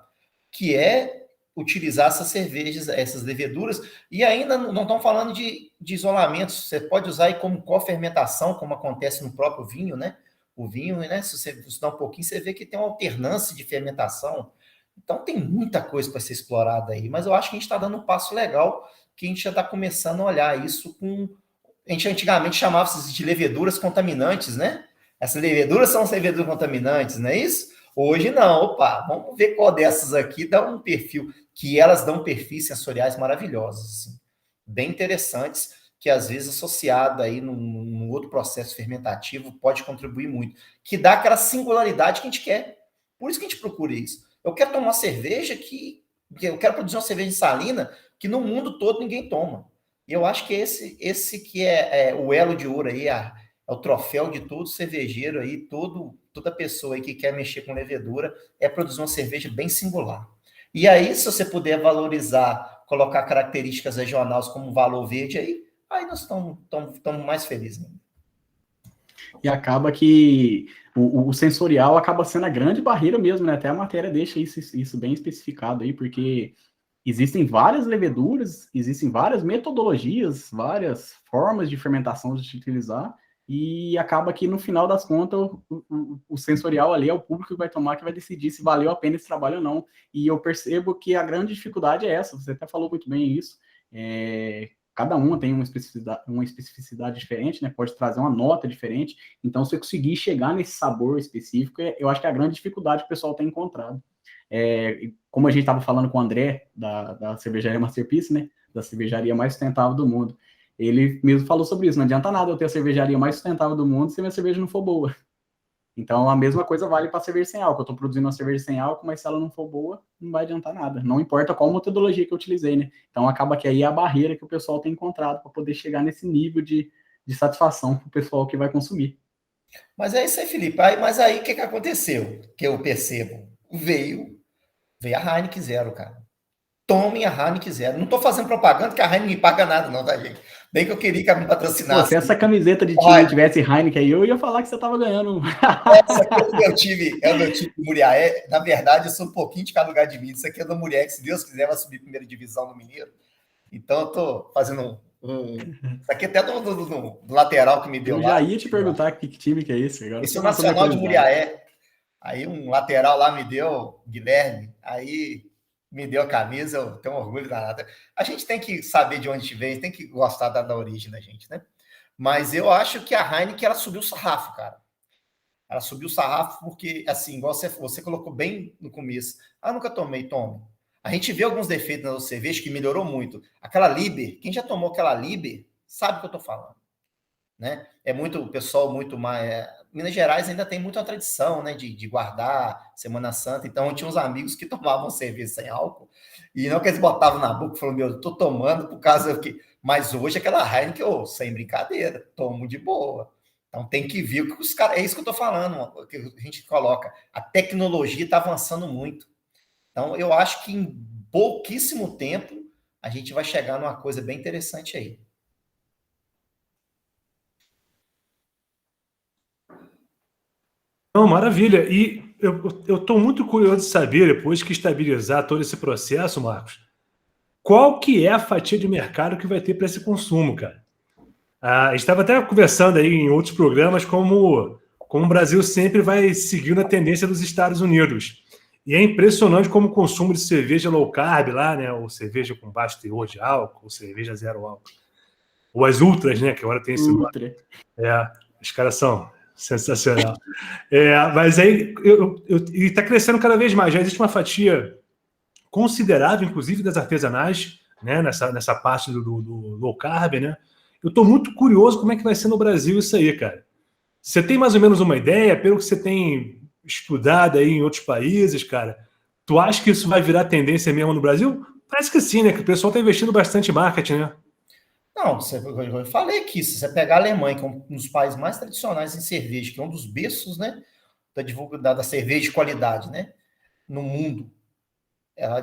que é utilizar essas cervejas, essas leveduras, e ainda não estão falando de isolamento, você pode usar aí como cofermentação, como acontece no próprio vinho, né? O vinho, né? Se você estudar um pouquinho, você vê que tem uma alternância de fermentação. Então tem muita coisa para ser explorada aí, mas eu acho que a gente está dando um passo legal, que a gente já está começando a olhar isso com... A gente antigamente chamava de leveduras contaminantes, né? Essas leveduras são as leveduras contaminantes, não é isso? Hoje não, opa, vamos ver qual dessas aqui dá um perfil, que elas dão perfis sensoriais maravilhosos, assim, bem interessantes, que às vezes associado aí num outro processo fermentativo pode contribuir muito, que dá aquela singularidade que a gente quer. Por isso que a gente procura isso. Eu quero tomar uma cerveja eu quero produzir uma cerveja salina que no mundo todo ninguém toma. E eu acho que esse que é o elo de ouro aí, é o troféu de todo cervejeiro aí, toda pessoa aí que quer mexer com levedura, é produzir uma cerveja bem singular. E aí, se você puder valorizar, colocar características regionais como valor verde aí nós estamos mais felizes. E acaba que o sensorial acaba sendo a grande barreira mesmo, né? Até a matéria deixa isso bem especificado aí, porque existem várias leveduras, existem várias metodologias, várias formas de fermentação de utilizar, e acaba que no final das contas o sensorial ali é o público que vai tomar, que vai decidir se valeu a pena esse trabalho ou não. E eu percebo que a grande dificuldade é essa, você até falou muito bem isso, cada uma tem uma especificidade diferente, né? Pode trazer uma nota diferente, então se eu conseguir chegar nesse sabor específico, eu acho que é a grande dificuldade que o pessoal tem encontrado. Como a gente estava falando com o André, da cervejaria Masterpiece, né? Da cervejaria mais sustentável do mundo. Ele mesmo falou sobre isso. Não adianta nada eu ter a cervejaria mais sustentável do mundo se a minha cerveja não for boa. Então, a mesma coisa vale para a cerveja sem álcool. Eu estou produzindo uma cerveja sem álcool, mas se ela não for boa, não vai adiantar nada. Não importa qual metodologia que eu utilizei, né? Então, acaba que aí é a barreira que o pessoal tem encontrado para poder chegar nesse nível de satisfação para o pessoal que vai consumir. Mas é isso aí, Felipe. Mas aí, o que aconteceu? Que eu percebo. Veio a Heineken Zero, cara. Tomem a Heineken Zero. Não estou fazendo propaganda, que a Heineken não me paga nada, não, tá, gente? Bem que eu queria que ela me patrocinasse. Se essa camiseta de time tivesse Heineken aí, eu ia falar que você estava ganhando. Essa aqui é o meu time de Muriaé. Na verdade, eu sou um pouquinho de cada lugar de mim. Isso aqui é do Muriaé, que se Deus quiser vai subir primeira divisão no Mineiro. Então, eu tô fazendo isso aqui até do lateral que me deu lá. Eu já ia te perguntar que time que é esse. Agora esse é o Nacional de Muriaé. Aí um lateral lá me deu, Guilherme, aí me deu a camisa, eu tenho orgulho danado. A gente tem que saber de onde a gente vem, tem que gostar da origem da gente, né? Mas eu acho que a Heineken, ela subiu o sarrafo, cara. Ela subiu o sarrafo porque, assim, igual você colocou bem no começo. Nunca tomei, tome. A gente vê alguns defeitos na cerveja que melhorou muito. Aquela Liber, quem já tomou aquela Liber, sabe o que eu tô falando. Né? O pessoal muito mais... Minas Gerais ainda tem muita tradição, né, de guardar Semana Santa, então eu tinha uns amigos que tomavam cerveja sem álcool, e não que eles botavam na boca e falaram, eu tô tomando por causa que... Mas hoje aquela Heineken, sem brincadeira, tomo de boa. Então tem que ver o que os caras... É isso que eu tô falando, que a gente coloca. A tecnologia está avançando muito. Então eu acho que em pouquíssimo tempo a gente vai chegar numa coisa bem interessante aí. Não, maravilha. E eu estou muito curioso de saber, depois que estabilizar todo esse processo, Marcos, qual que é a fatia de mercado que vai ter para esse consumo, cara? A gente estava até conversando aí em outros programas como o Brasil sempre vai seguindo a tendência dos Estados Unidos. E é impressionante como o consumo de cerveja low carb lá, né? Ou cerveja com baixo teor de álcool, ou cerveja zero álcool. Ou as ultras, né? Que agora tem esse Ultra. Os caras são sensacional. Mas aí está crescendo cada vez mais. Já existe uma fatia considerável, inclusive, das artesanais, né, nessa parte do low carb, né? Eu estou muito curioso como é que vai ser no Brasil isso aí, cara. Você tem mais ou menos uma ideia, pelo que você tem estudado aí em outros países, cara? Tu acha que isso vai virar tendência mesmo no Brasil? Parece que sim, né? Que o pessoal está investindo bastante em marketing, né? Não, eu falei aqui, se você pegar a Alemanha, que é um dos países mais tradicionais em cerveja, que é um dos berços, né, da cerveja de qualidade, né, no mundo,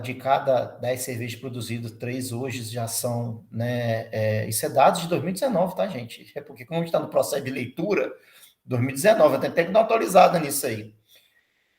de cada 10 cervejas produzidas, 3 hoje já são, né, isso é dados de 2019, tá, gente? É porque como a gente está no processo de leitura, 2019, eu tenho que dar uma atualizada nisso aí.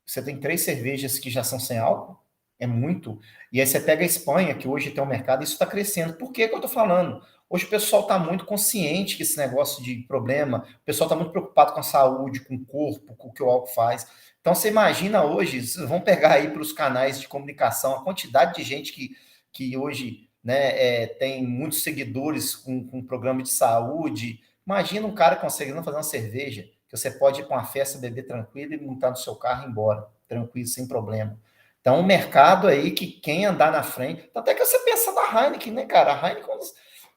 Você tem 3 cervejas que já são sem álcool, É muito. E aí você pega a Espanha, que hoje tem um mercado, isso está crescendo. Por que eu estou falando? Hoje o pessoal está muito consciente que esse negócio de problema, o pessoal está muito preocupado com a saúde, com o corpo, com o que o álcool faz. Então você imagina hoje, vamos pegar aí para os canais de comunicação, a quantidade de gente que hoje, né, tem muitos seguidores com programa de saúde. Imagina um cara conseguindo fazer uma cerveja, que você pode ir para uma festa, beber tranquilo e montar no seu carro e ir embora, tranquilo, sem problema. Então, um mercado aí que quem andar na frente... Até que você pensa da Heineken, né, cara? A Heineken,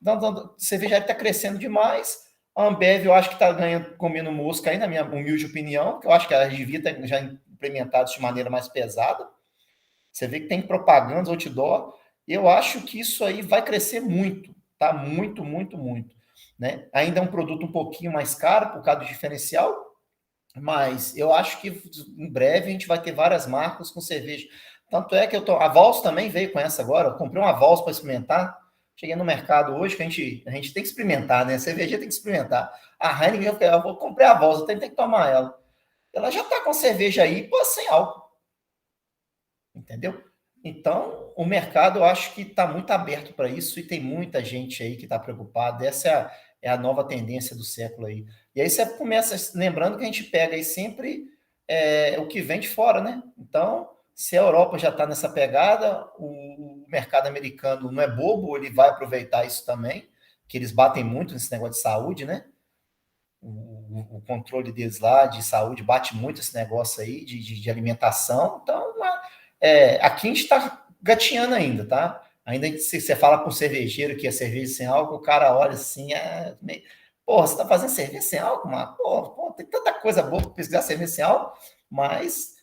a cervejaria está crescendo demais. A Ambev, eu acho que está comendo mosca aí, na minha humilde opinião, que eu acho que ela devia ter já implementado de maneira mais pesada. Você vê que tem propagandas, outdoor. E eu acho que isso aí vai crescer muito, tá? Muito, muito, muito. Né? Ainda é um produto um pouquinho mais caro por causa do diferencial, mas eu acho que em breve a gente vai ter várias marcas com cerveja. Tanto é que a Vals também veio com essa agora. Eu comprei uma Vals para experimentar. Cheguei no mercado hoje, que a gente tem que experimentar, né? A cerveja tem que experimentar. A Heineken, eu vou comprar a Vals, eu tenho que tomar ela. Ela já está com cerveja aí, pô, sem álcool. Entendeu? Então, o mercado eu acho que está muito aberto para isso e tem muita gente aí que está preocupada. Essa é a nova tendência do século aí. E aí você começa, lembrando que a gente pega aí sempre o que vem de fora, né? Então, se a Europa já está nessa pegada, o mercado americano não é bobo, ele vai aproveitar isso também, que eles batem muito nesse negócio de saúde, né? O controle deles lá de saúde bate muito esse negócio aí de alimentação. Então, aqui a gente está gatinhando ainda, tá? Ainda se você fala com um cervejeiro que é cerveja sem álcool, o cara olha assim, porra, você tá fazendo cerveja sem álcool, mano? Pô, tem tanta coisa boa para pesquisar cerveja sem álcool, mas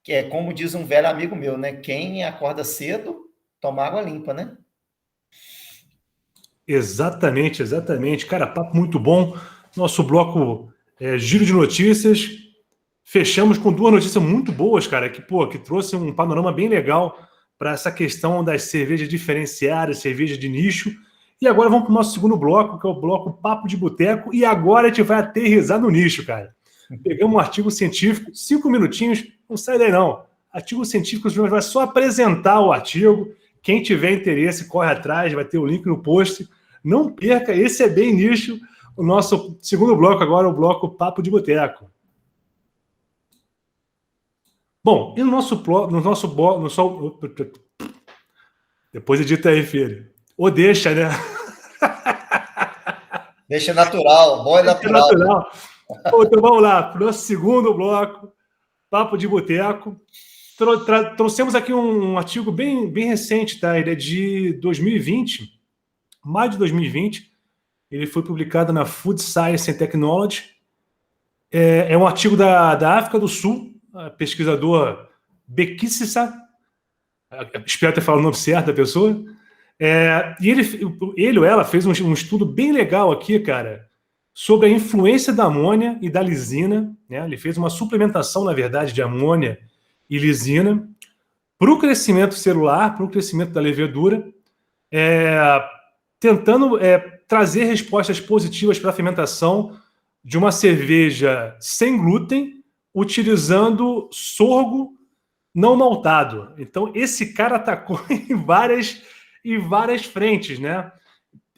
que é como diz um velho amigo meu, né? Quem acorda cedo, toma água limpa, né? Exatamente, exatamente. Cara, papo muito bom. Nosso bloco Giro de Notícias. Fechamos com duas notícias muito boas, cara, que trouxe um panorama bem legal para essa questão das cervejas diferenciadas, cerveja de nicho. E agora vamos para o nosso segundo bloco, que é o bloco Papo de Boteco. E agora a gente vai aterrissar no nicho, cara. Pegamos um artigo científico, 5 minutinhos, não sai daí não. Artigo científico, o João vai só apresentar o artigo. Quem tiver interesse, corre atrás, vai ter o link no post. Não perca, esse é bem nicho. O nosso segundo bloco agora é o bloco Papo de Boteco. Bom, e depois edita aí, filho. Ou deixa, né? Deixa natural, bom e natural. Bom, então vamos lá, para o nosso segundo bloco, Papo de Boteco. Trouxemos aqui um artigo bem recente, tá? Ele é de 2020, maio de 2020. Ele foi publicado na Food Science and Technology. É um artigo da África do Sul, pesquisador Bekississa, espero ter falado o nome certo da pessoa, e ele ou ela fez um estudo bem legal aqui, cara, sobre a influência da amônia e da lisina, né? Ele fez uma suplementação, na verdade, de amônia e lisina para o crescimento celular, para o crescimento da levedura, tentando trazer respostas positivas para a fermentação de uma cerveja sem glúten, utilizando sorgo não maltado. Então, esse cara atacou em várias frentes, né?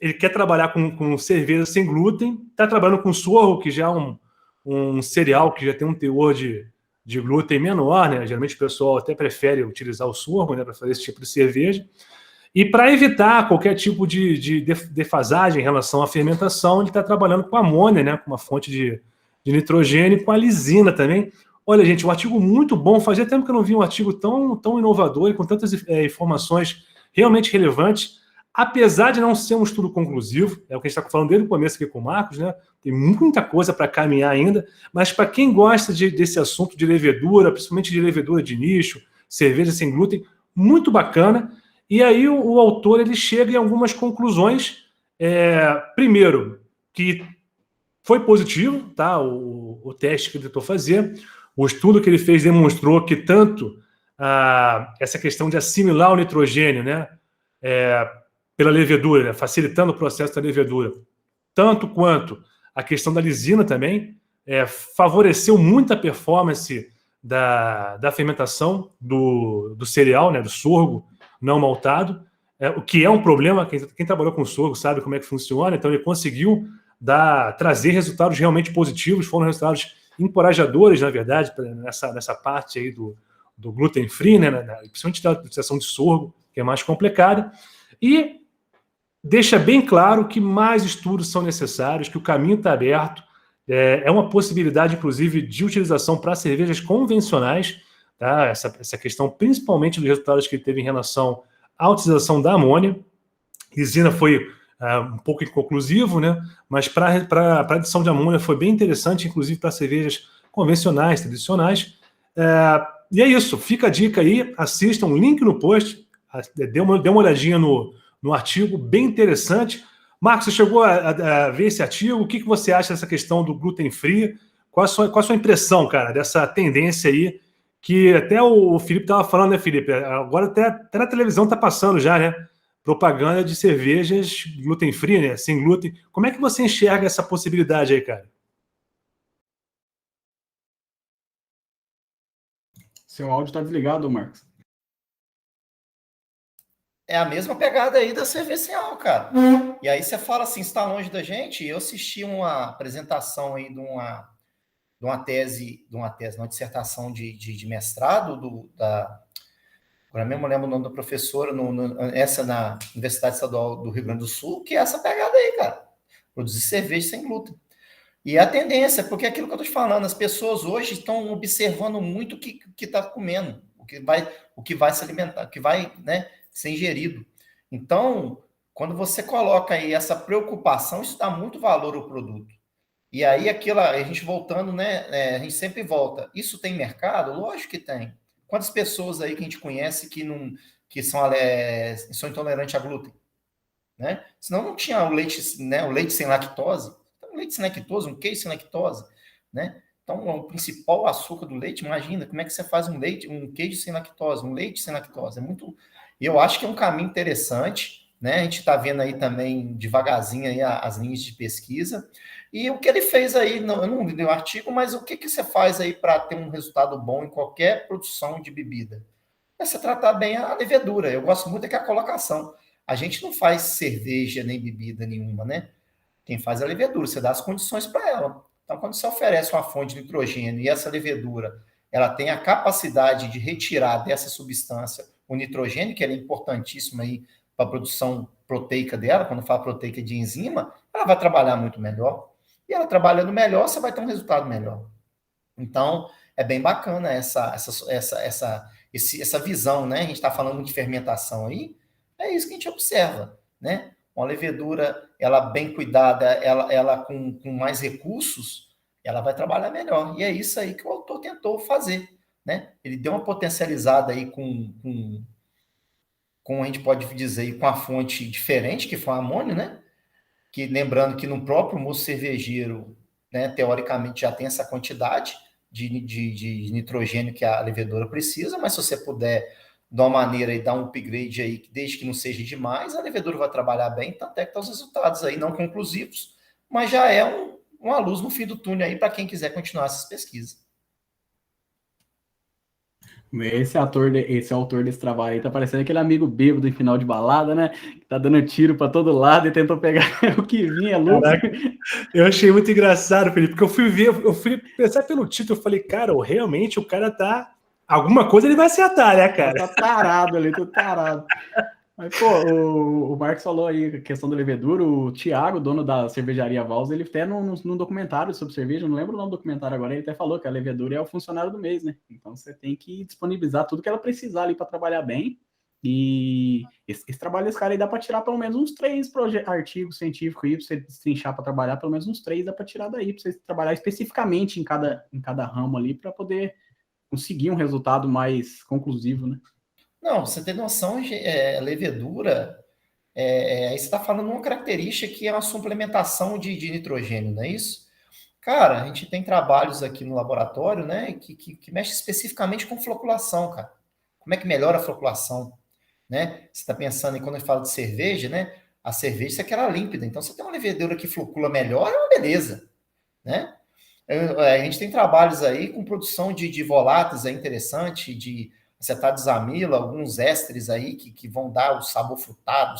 Ele quer trabalhar com cerveja sem glúten, está trabalhando com sorgo, que já é um cereal que já tem um teor de glúten menor, né? Geralmente o pessoal até prefere utilizar o sorgo, né, para fazer esse tipo de cerveja. E para evitar qualquer tipo de defasagem em relação à fermentação, ele está trabalhando com amônia, né, com uma fonte de nitrogênio, e com a lisina também. Olha, gente, um artigo muito bom. Fazia tempo que eu não vi um artigo tão inovador e com tantas informações realmente relevantes, apesar de não ser um estudo conclusivo. É o que a gente está falando desde o começo aqui com o Marcos, né? Tem muita coisa para caminhar ainda, mas para quem gosta desse assunto de levedura, principalmente de levedura de nicho, cerveja sem glúten, muito bacana. E aí o autor ele chega em algumas conclusões. Primeiro, que foi positivo, tá? O teste que ele tentou fazer. O estudo que ele fez demonstrou que tanto essa questão de assimilar o nitrogênio, né, pela levedura, né, facilitando o processo da levedura, tanto quanto a questão da lisina também, favoreceu muito a performance da fermentação do cereal, né, do sorgo não maltado, o que é um problema. Quem trabalhou com sorgo sabe como é que funciona. Então ele conseguiu trazer resultados realmente positivos, foram resultados encorajadores, na verdade, nessa parte aí do gluten free, né, principalmente da utilização de sorgo, que é mais complicada, e deixa bem claro que mais estudos são necessários, que o caminho está aberto. É uma possibilidade, inclusive, de utilização para cervejas convencionais, tá? Essa questão, principalmente dos resultados que ele teve em relação à utilização da amônia. Lisina foi um pouco inconclusivo, né? Mas para a adição de amônia foi bem interessante, inclusive para cervejas convencionais, tradicionais. E é isso, fica a dica aí, assistam, um link no post, dê uma olhadinha no artigo, bem interessante. Marcos, você chegou a ver esse artigo? O que você acha dessa questão do gluten free? Qual a sua impressão, cara, dessa tendência aí, que até o Felipe estava falando, né, Felipe? Agora até na televisão está passando já, né? Propaganda de cervejas gluten free, né? Sem glúten. Como é que você enxerga essa possibilidade aí, cara? Seu áudio está desligado, Marcos. É a mesma pegada aí da cerveja sem álcool, cara. E aí você fala assim, está longe da gente. Eu assisti uma apresentação aí de uma dissertação de mestrado agora mesmo eu lembro o nome da professora, essa na Universidade Estadual do Rio Grande do Sul, que é essa pegada aí, cara. Produzir cerveja sem glúten. E a tendência, porque é aquilo que eu tô te falando, as pessoas hoje estão observando muito o que está comendo, o que vai se alimentar, o que vai, né, ser ingerido. Então, quando você coloca aí essa preocupação, isso dá muito valor ao produto. E aí, a gente voltando, né? A gente sempre volta. Isso tem mercado? Lógico que tem. Quantas pessoas aí que a gente conhece que são intolerantes a glúten? Né? Senão não tinha o leite, né? O leite sem lactose. Então, leite sem lactose, um queijo sem lactose, né? Então, o principal açúcar do leite, imagina como é que você faz um queijo sem lactose, um leite sem lactose. É muito. Eu acho que é um caminho interessante, né? A gente está vendo aí também devagarzinho aí as linhas de pesquisa. E o que ele fez aí, eu não li o artigo, mas o que você faz aí para ter um resultado bom em qualquer produção de bebida? É você tratar bem a levedura. Eu gosto muito é que a colocação. A gente não faz cerveja nem bebida nenhuma, né? Quem faz é a levedura, você dá as condições para ela. Então, quando você oferece uma fonte de nitrogênio e essa levedura, ela tem a capacidade de retirar dessa substância o nitrogênio, que é importantíssimo aí para a produção proteica dela, quando fala proteica de enzima, ela vai trabalhar muito melhor. E ela trabalhando melhor, você vai ter um resultado melhor. Então, é bem bacana essa visão, né? A gente está falando de fermentação aí, é isso que a gente observa, né? Uma levedura, ela bem cuidada, ela com mais recursos, ela vai trabalhar melhor. E é isso aí que o autor tentou fazer, né? Ele deu uma potencializada aí com a gente pode dizer, aí, com a fonte diferente, que foi o amônio, né? Que lembrando que no próprio moço cervejeiro, né, teoricamente já tem essa quantidade de nitrogênio que a levedura precisa, mas se você puder de uma maneira e dar um upgrade aí, desde que não seja demais, a levedura vai trabalhar bem, tanto é que tá os resultados aí não conclusivos, mas já é uma luz no fim do túnel aí para quem quiser continuar essas pesquisas. Esse autor desse trabalho aí tá parecendo aquele amigo bêbado em final de balada, né? Que tá dando tiro para todo lado e tentou pegar o que vinha, lucro. Caraca, eu achei muito engraçado, Felipe, porque eu fui pensar pelo título, eu falei, cara, realmente o cara tá... Alguma coisa ele vai acertar, né, cara? Tá tarado ali, tá tarado. Mas, pô, o Marcos falou aí a questão do levedura, o Thiago, dono da cervejaria Vals, ele até num documentário sobre cerveja, não lembro o nome do documentário agora, ele até falou que a levedura é o funcionário do mês, né? Então você tem que disponibilizar tudo que ela precisar ali para trabalhar bem. E esse trabalho desse cara aí dá para tirar pelo menos uns 3 artigos científicos aí, para você destrinchar para trabalhar, pelo menos uns 3 dá para tirar daí, para você trabalhar especificamente em cada ramo ali, para poder conseguir um resultado mais conclusivo, né? Não, você tem noção, levedura, aí você está falando uma característica que é uma suplementação de nitrogênio, não é isso? Cara, a gente tem trabalhos aqui no laboratório, né, que mexe especificamente com floculação, cara. Como é que melhora a floculação, né? Você está pensando em quando eu falo de cerveja, né? A cerveja é aquela límpida, então você tem uma levedura que flocula melhor, é uma beleza, né? A gente tem trabalhos aí com produção de voláteis, é interessante, de acetato-desamila, alguns ésteres aí que vão dar o sabor frutado,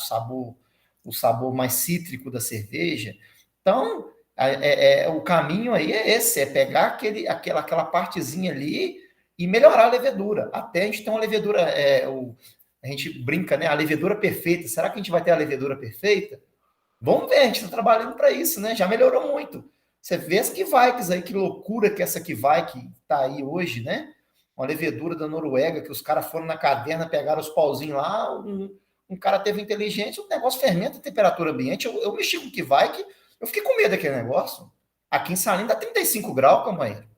o sabor mais cítrico da cerveja. Então, o caminho aí é esse, é pegar aquela partezinha ali e melhorar a levedura. Até a gente tem uma levedura, a gente brinca, né? A levedura perfeita. Será que a gente vai ter a levedura perfeita? Vamos ver, a gente está trabalhando para isso, né? Já melhorou muito. Você vê as Kveik's aí, que loucura que essa Kveik está aí hoje, né? Uma levedura da Noruega, que os caras foram na caverna, pegaram os pauzinhos lá, um cara teve inteligência, o negócio fermenta a temperatura ambiente. Eu mexi com Kveik, eu fiquei com medo daquele negócio. Aqui em Salim dá 35 graus, companheiro.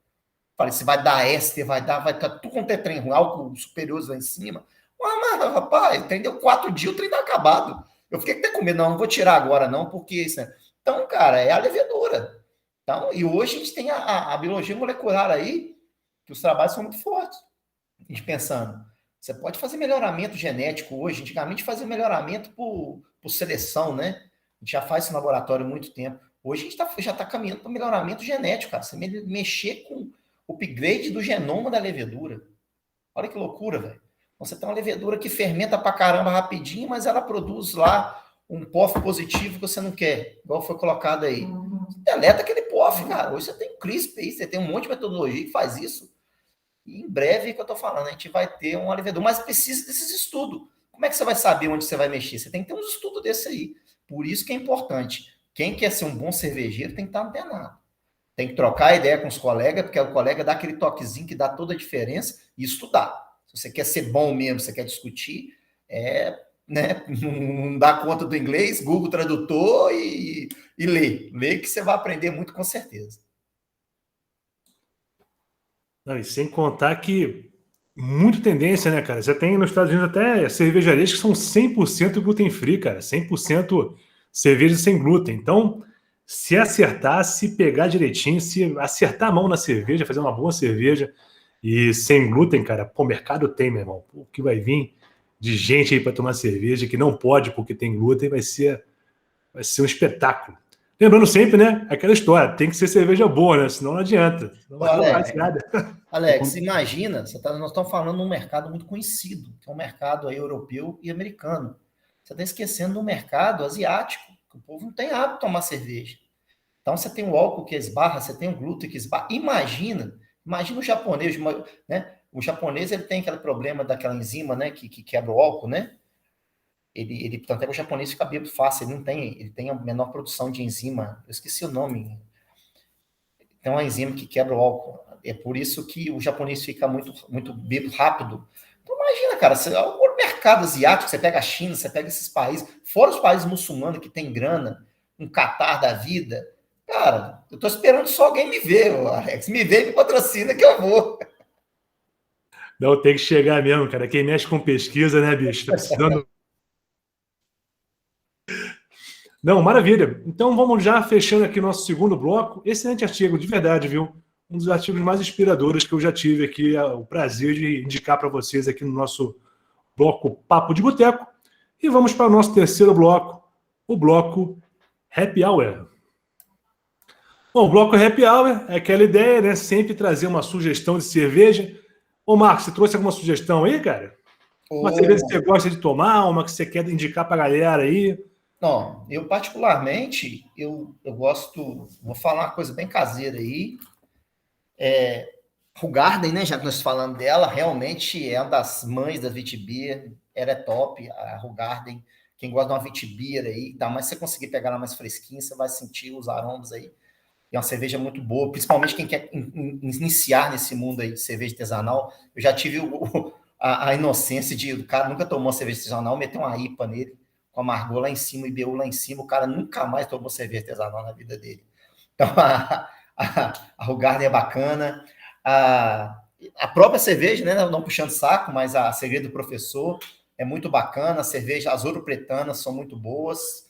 Falei, se vai dar éster, vai estar tudo com trem, álcool superiores lá em cima. Mas, rapaz, trem deu 4 dias, o trem tá acabado. Eu fiquei até com medo, não vou tirar agora não, porque isso é... Então, cara, é a levedura. Então, e hoje a gente tem a biologia molecular aí, que os trabalhos são muito fortes. A gente pensando, você pode fazer melhoramento genético hoje, antigamente fazia melhoramento por seleção, né? A gente já faz isso no laboratório há muito tempo. Hoje a gente já está caminhando para melhoramento genético, cara. Você mexer com o upgrade do genoma da levedura. Olha que loucura, velho. Você tem uma levedura que fermenta pra caramba rapidinho, mas ela produz lá um POF positivo que você não quer, igual foi colocado aí. Você deleta aquele POF, cara. Hoje você tem CRISPR aí, você tem um monte de metodologia que faz isso. E em breve, que eu tô falando, a gente vai ter uma levedura, mas precisa desses estudos. Como é que você vai saber onde você vai mexer? Você tem que ter uns estudos desse aí. Por isso que é importante. Quem quer ser um bom cervejeiro tem que estar antenado. Tem que trocar ideia com os colegas, porque o colega dá aquele toquezinho que dá toda a diferença e estudar. Se você quer ser bom mesmo, você quer discutir, né, não dá conta do inglês, Google Tradutor e lê. Lê que você vai aprender muito com certeza. Não, e sem contar que muito tendência, né, cara? Você tem nos Estados Unidos até cervejarias que são 100% gluten free, cara. 100% cerveja sem glúten. Então, se acertar, se pegar direitinho, se acertar a mão na cerveja, fazer uma boa cerveja e sem glúten, cara, pô, o mercado tem, meu irmão. O que vai vir de gente aí para tomar cerveja que não pode porque tem glúten vai ser um espetáculo. Lembrando sempre, né, aquela história, tem que ser cerveja boa, né? Senão não adianta. Não Alex, Alex, imagina, nós estamos falando de um mercado muito conhecido, que é um mercado aí europeu e americano. Você está esquecendo do mercado asiático, que o povo não tem hábito de tomar cerveja. Então, você tem o álcool que esbarra, você tem o glúten que esbarra. Imagina o japonês, né? O japonês, ele tem aquele problema daquela enzima, né, que quebra o álcool, né? Portanto, o japonês fica bêbado fácil, ele tem a menor produção de enzima. Eu esqueci o nome. Tem uma enzima que quebra o álcool. É por isso que o japonês fica muito, muito bêbado rápido. Então, imagina, cara, o mercado asiático, você pega a China, você pega esses países, fora os países muçulmanos que tem grana, um Catar da vida. Cara, eu tô esperando só alguém me ver, Alex. Me vê e me patrocina que eu vou. Não, tem que chegar mesmo, cara. Quem mexe com pesquisa, né, bicho? Tá precisando. Não, maravilha. Então vamos já fechando aqui nosso segundo bloco. Excelente artigo, de verdade, viu? Um dos artigos mais inspiradores que eu já tive aqui, o prazer de indicar para vocês aqui no nosso bloco Papo de Boteco. E vamos para o nosso terceiro bloco, o bloco Happy Hour. Bom, o bloco Happy Hour é aquela ideia, né? Sempre trazer uma sugestão de cerveja. Ô, Marcos, você trouxe alguma sugestão aí, cara? Uma cerveja que você gosta de tomar, uma que você quer indicar para a galera aí? Não, eu particularmente, eu gosto, vou falar uma coisa bem caseira aí, Hoegaarden, né, já que nós falamos dela, realmente é uma das mães da Witbier, ela é top, a Hoegaarden, quem gosta de uma Witbier aí, tá, mas se você conseguir pegar ela mais fresquinha, você vai sentir os aromas aí, é uma cerveja muito boa, principalmente quem quer iniciar nesse mundo aí de cerveja artesanal. Eu já tive a inocência de o cara nunca tomou cerveja artesanal, meteu uma IPA nele, com amargor lá em cima, IBU lá em cima, o cara nunca mais tomou cerveja artesanal na vida dele. Então, a Hoegaarden é bacana. A própria cerveja, né, não puxando saco, mas a Segredo do Professor é muito bacana, a cerveja, as ouro-pretanas são muito boas.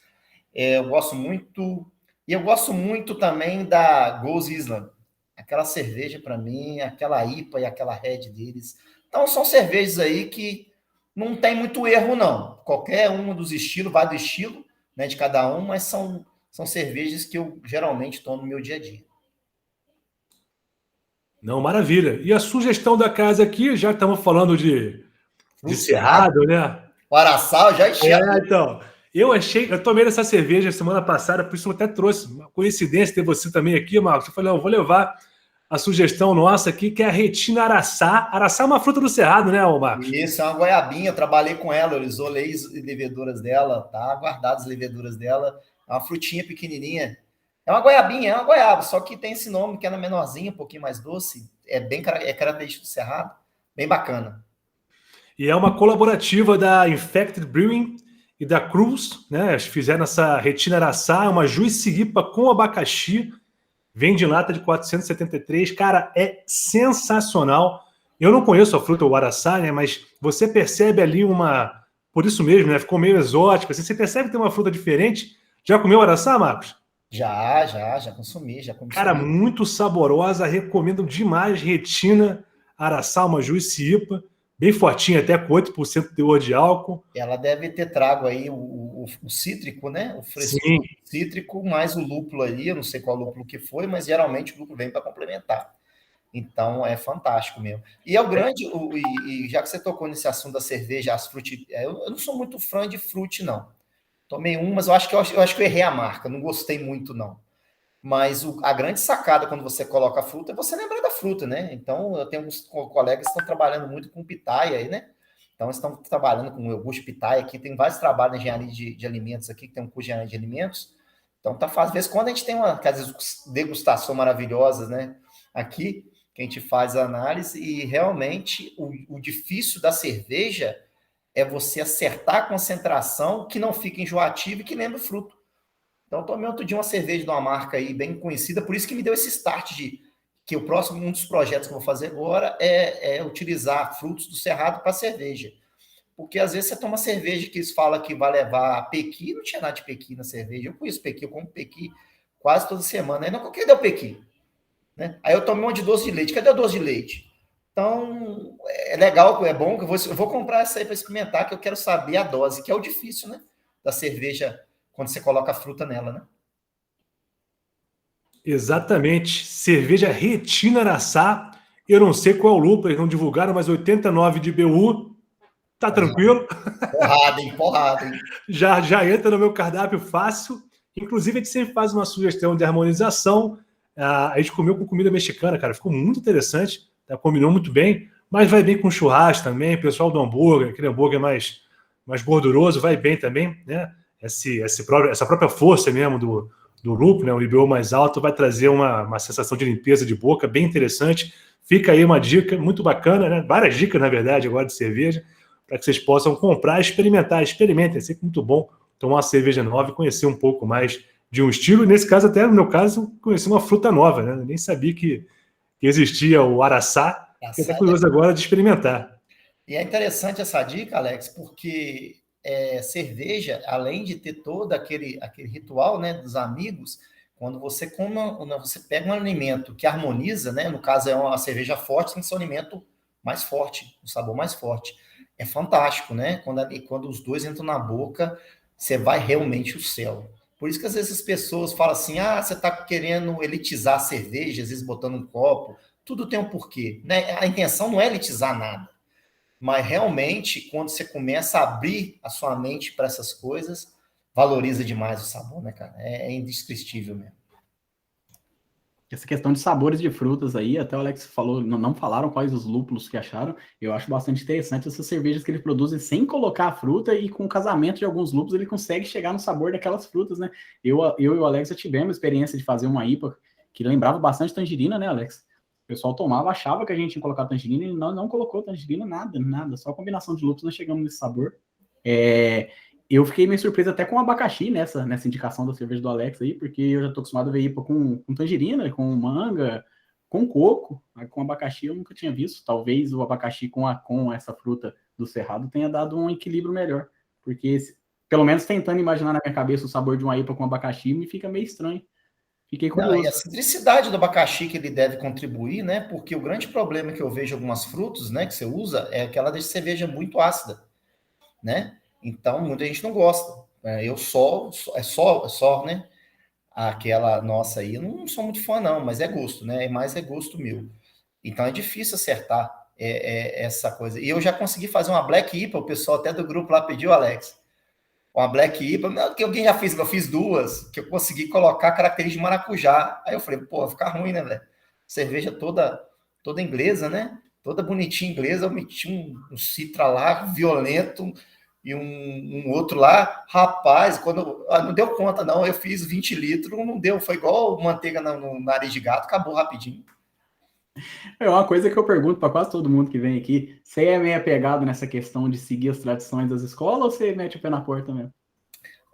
Eu gosto muito, e eu gosto muito também da Goose Island. Aquela cerveja, para mim, aquela IPA e aquela Red deles. Então, são cervejas aí que não tem muito erro, não. Qualquer um dos estilos, vai do estilo, né, de cada um, mas são cervejas que eu geralmente tomo no meu dia a dia. Não, maravilha. E a sugestão da casa aqui, já estamos falando de Fruto Cerrado, né? O Araçá, eu já enxergo. Então, eu tomei essa cerveja semana passada, por isso eu até trouxe. Uma coincidência ter você também aqui, Marcos. Eu falei, não, eu vou levar a sugestão nossa aqui, que é a Retina Araçá. Araçá é uma fruta do Cerrado, né, Marcos? Isso, é uma goiabinha, eu trabalhei com ela, eu isolei as leveduras dela, tá? Guardadas as leveduras dela. É uma frutinha pequenininha. É uma goiabinha, é uma goiaba, só que tem esse nome que é na menorzinha, um pouquinho mais doce. É característico do Cerrado, bem bacana. E é uma colaborativa da Infected Brewing e da Cruz, né? Eles fizeram essa Retina Araçá, uma Juice IPA com abacaxi. Vende em lata de 473. Cara, é sensacional. Eu não conheço a fruta, o araçá, né? Mas você percebe ali uma... Por isso mesmo, né? Ficou meio exótico. Assim, você percebe que tem uma fruta diferente. Já comeu araçá, Marcos? Já consumi, já Cara, consumi. muito saborosa. Recomendo demais. Retina Araçá, uma Juice IPA. Bem fortinha, até com 8% de teor de álcool. Ela deve ter trago aí o cítrico, né? O Sim. frescor cítrico, mais o lúpulo ali. Eu não sei qual lúpulo que foi, mas geralmente o lúpulo vem para complementar. Então é fantástico mesmo. E é o grande, e já que você tocou nesse assunto da cerveja, as frute, eu não sou muito fã de frute, não. Tomei um, mas eu acho que eu errei a marca, não gostei muito, não. Mas a grande sacada quando você coloca a fruta é você lembrar da fruta, né? Então, eu tenho alguns colegas que estão trabalhando muito com pitaia aí, né? Então, eles estão trabalhando com o Augusto Pitaia aqui. Tem vários trabalhos na engenharia de alimentos aqui, que tem um curso de engenharia de alimentos. Então, tá fácil. Às vezes, quando a gente tem uma degustação maravilhosa, né? Aqui, que a gente faz a análise, e realmente o difícil da cerveja é você acertar a concentração que não fica enjoativa e que lembra o fruto. Então, tomei outro dia uma cerveja de uma marca aí bem conhecida, por isso que me deu esse start de que o próximo, um dos projetos que eu vou fazer agora é utilizar frutos do cerrado para cerveja. Porque às vezes você toma cerveja que eles falam que vai levar pequi, não tinha nada de pequi na cerveja. Eu conheço pequi, eu como pequi quase toda semana. Aí não, cadê o pequi? Né? Aí eu tomei uma de doce de leite, cadê o doce de leite? Então, é legal, é bom que eu vou comprar essa aí para experimentar, que eu quero saber a dose, que é o difícil, né? Da cerveja, quando você coloca a fruta nela, né? Exatamente. Cerveja Retina Araçá. Eu não sei qual é o lúpulo, eles não divulgaram, mas 89 de BU. Tá tranquilo. Porrada, hein? Já entra no meu cardápio fácil. Inclusive, a gente sempre faz uma sugestão de harmonização. A gente comeu com comida mexicana, cara. Ficou muito interessante. Tá? Combinou muito bem. Mas vai bem com churrasco também. O pessoal do hambúrguer, aquele hambúrguer mais gorduroso, vai bem também, né? Essa própria força mesmo do lúpulo, né? O IBU mais alto vai trazer uma sensação de limpeza de boca bem interessante. Fica aí uma dica muito bacana, né? Várias dicas, na verdade, agora de cerveja, para que vocês possam comprar e experimentar. Experimentem, é sempre muito bom tomar uma cerveja nova e conhecer um pouco mais de um estilo. E nesse caso, até no meu caso, conheci uma fruta nova, né? Eu nem sabia que existia o araçá. Fiquei até curioso agora de experimentar. E é interessante essa dica, Alex, porque cerveja, além de ter todo aquele ritual, né, dos amigos, quando você você pega um alimento que harmoniza, né, no caso é uma cerveja forte, tem que ser um alimento mais forte, um sabor mais forte. É fantástico, né? Quando os dois entram na boca, você vai realmente o céu. Por isso que às vezes as pessoas falam assim: ah, você está querendo elitizar a cerveja, às vezes botando um copo. Tudo tem um porquê, né? A intenção não é elitizar nada, mas realmente, quando você começa a abrir a sua mente para essas coisas, valoriza demais o sabor, né, cara? É indescritível mesmo. Essa questão de sabores de frutas aí, até o Alex falou, não falaram quais os lúpulos que acharam. Eu acho bastante interessante essas cervejas que ele produzem sem colocar a fruta e com o casamento de alguns lúpulos ele consegue chegar no sabor daquelas frutas, né? Eu e o Alex já tivemos a experiência de fazer uma IPA que lembrava bastante tangerina, né, Alex? O pessoal tomava, achava que a gente tinha colocado tangerina e não colocou tangerina, nada. Só a combinação de lúpulos nós chegamos nesse sabor. Eu fiquei meio surpreso até com o abacaxi nessa indicação da cerveja do Alex aí, porque eu já tô acostumado a ver IPA com tangerina, com manga, com coco, mas com abacaxi eu nunca tinha visto. Talvez o abacaxi com essa fruta do Cerrado tenha dado um equilíbrio melhor, porque pelo menos tentando imaginar na minha cabeça o sabor de uma IPA com abacaxi me fica meio estranho. Fiquei curioso. Não, e a citricidade do abacaxi que ele deve contribuir, né? Porque o grande problema que eu vejo em algumas frutas, né, que você usa, é que ela deixa a cerveja muito ácida, né? Então, muita gente não gosta. Eu só, né? Aquela nossa aí, eu não sou muito fã, não, mas é gosto, né? Mas é gosto meu. Então é difícil acertar essa coisa. E eu já consegui fazer uma Black IPA, o pessoal até do grupo lá pediu, Alex, uma Black IPA, que alguém já fez, eu fiz duas, que eu consegui colocar característica de maracujá. Aí eu falei, pô, vai ficar ruim, né, velho? Cerveja toda inglesa, né? Toda bonitinha inglesa, eu meti um citra lá, violento, e um outro lá, rapaz, quando não deu conta, não, eu fiz 20 litros, não deu, foi igual manteiga no nariz de gato, acabou rapidinho. É uma coisa que eu pergunto para quase todo mundo que vem aqui, você é meio apegado nessa questão de seguir as tradições das escolas ou você mete o pé na porta mesmo?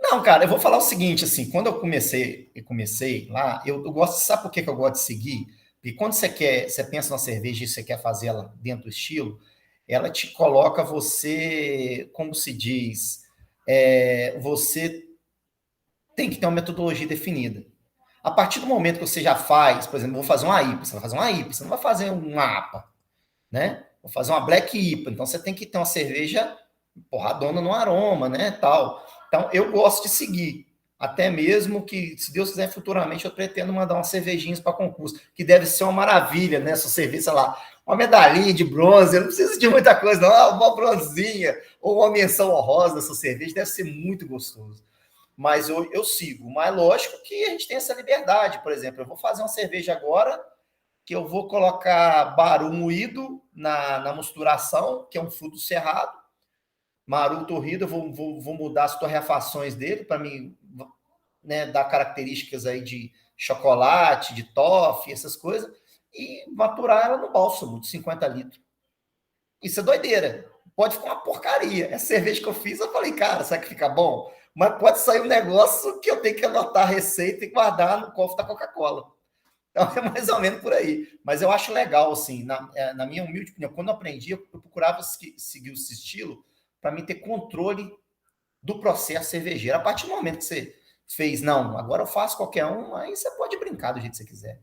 Não, cara, eu vou falar o seguinte, assim, quando eu comecei lá, eu gosto, sabe por que eu gosto de seguir? Porque quando você pensa na cerveja e você quer fazer ela dentro do estilo, ela te coloca você, como se diz, você tem que ter uma metodologia definida. A partir do momento que você já faz, por exemplo, vou fazer uma IPA, você vai fazer uma IPA, você não vai fazer uma APA, né? Vou fazer uma Black IPA, então você tem que ter uma cerveja porradona no aroma, né, tal. Então, eu gosto de seguir, até mesmo que, se Deus quiser, futuramente eu pretendo mandar umas cervejinhas para concurso, que deve ser uma maravilha, né, essa cerveja, sei lá, uma medalhinha de bronze, eu não preciso de muita coisa, não, uma bronzinha, ou uma menção honrosa dessa cerveja, deve ser muito gostoso. Mas eu sigo, mas lógico que a gente tem essa liberdade, por exemplo, eu vou fazer uma cerveja agora, que eu vou colocar baru moído na mosturação, que é um fruto cerrado, maru torrido, eu vou mudar as torrefações dele para mim, né, dar características aí de chocolate, de toffee, essas coisas, e maturar ela no bálsamo de 50 litros. Isso é doideira. Pode ficar uma porcaria. Essa cerveja que eu fiz, eu falei, cara, será que fica bom? Mas pode sair um negócio que eu tenho que anotar a receita e guardar no cofre da Coca-Cola. Então é mais ou menos por aí. Mas eu acho legal, assim, na minha humilde opinião, quando eu aprendi, eu procurava seguir esse estilo para mim ter controle do processo cervejeiro. A partir do momento que você fez, não, agora eu faço qualquer um, aí você pode brincar do jeito que você quiser.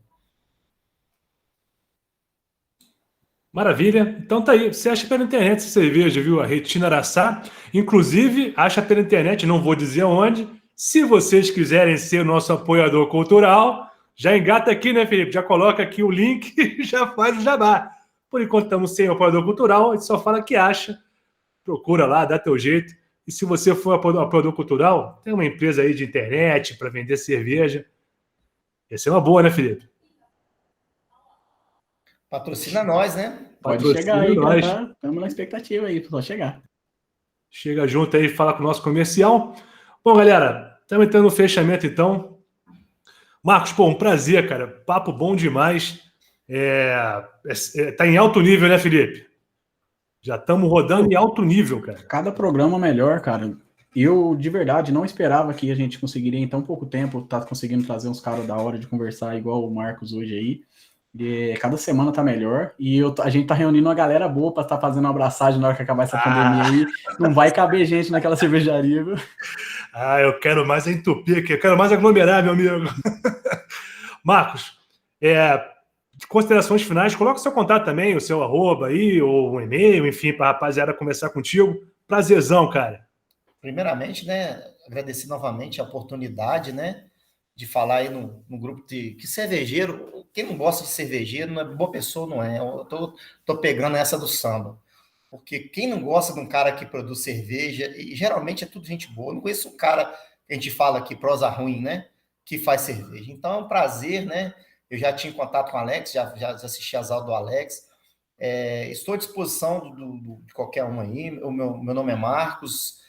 Maravilha. Então tá aí. Você acha pela internet essa cerveja, viu? A Retina Araçá. Inclusive, acha pela internet, não vou dizer onde. Se vocês quiserem ser o nosso apoiador cultural, já engata aqui, né, Felipe? Já coloca aqui o link e já faz o jabá. Por enquanto estamos sem apoiador cultural, a gente só fala que acha. Procura lá, dá teu jeito. E se você for apoiador cultural, tem uma empresa aí de internet para vender cerveja. Essa é uma boa, né, Felipe? Patrocina nós, né? Pode Patrocina chegar aí, nós. estamos na expectativa aí, só chegar. Chega junto aí e fala com o nosso comercial. Bom, galera, estamos entrando no fechamento, então. Marcos, pô, um prazer, cara. Papo bom demais. Tá em alto nível, né, Felipe? Já estamos rodando em alto nível, cara. Cada programa melhor, cara. Eu, de verdade, não esperava que a gente conseguiria em tão pouco tempo estar conseguindo trazer uns caras da hora de conversar igual o Marcos hoje aí. Cada semana tá melhor e a gente tá reunindo uma galera boa para estar fazendo uma abraçagem na hora que acabar essa pandemia aí. Não vai caber gente naquela cervejaria, viu? Eu quero mais entupir aqui, eu quero mais aglomerar, meu amigo. Marcos, de considerações finais, coloca o seu contato também, o seu arroba aí, ou um e-mail, enfim, para a rapaziada conversar contigo. Prazerzão, cara. Primeiramente, né, agradecer novamente a oportunidade, né, de falar aí no grupo que cervejeiro, quem não gosta de cervejeiro, não é boa pessoa, não é. Eu tô pegando essa do samba. Porque quem não gosta de um cara que produz cerveja, e geralmente é tudo gente boa, eu não conheço um cara que a gente fala aqui, prosa ruim, né, que faz cerveja. Então é um prazer, né, eu já tinha contato com o Alex, já assisti as aulas do Alex, estou à disposição de qualquer um aí, o meu nome é Marcos,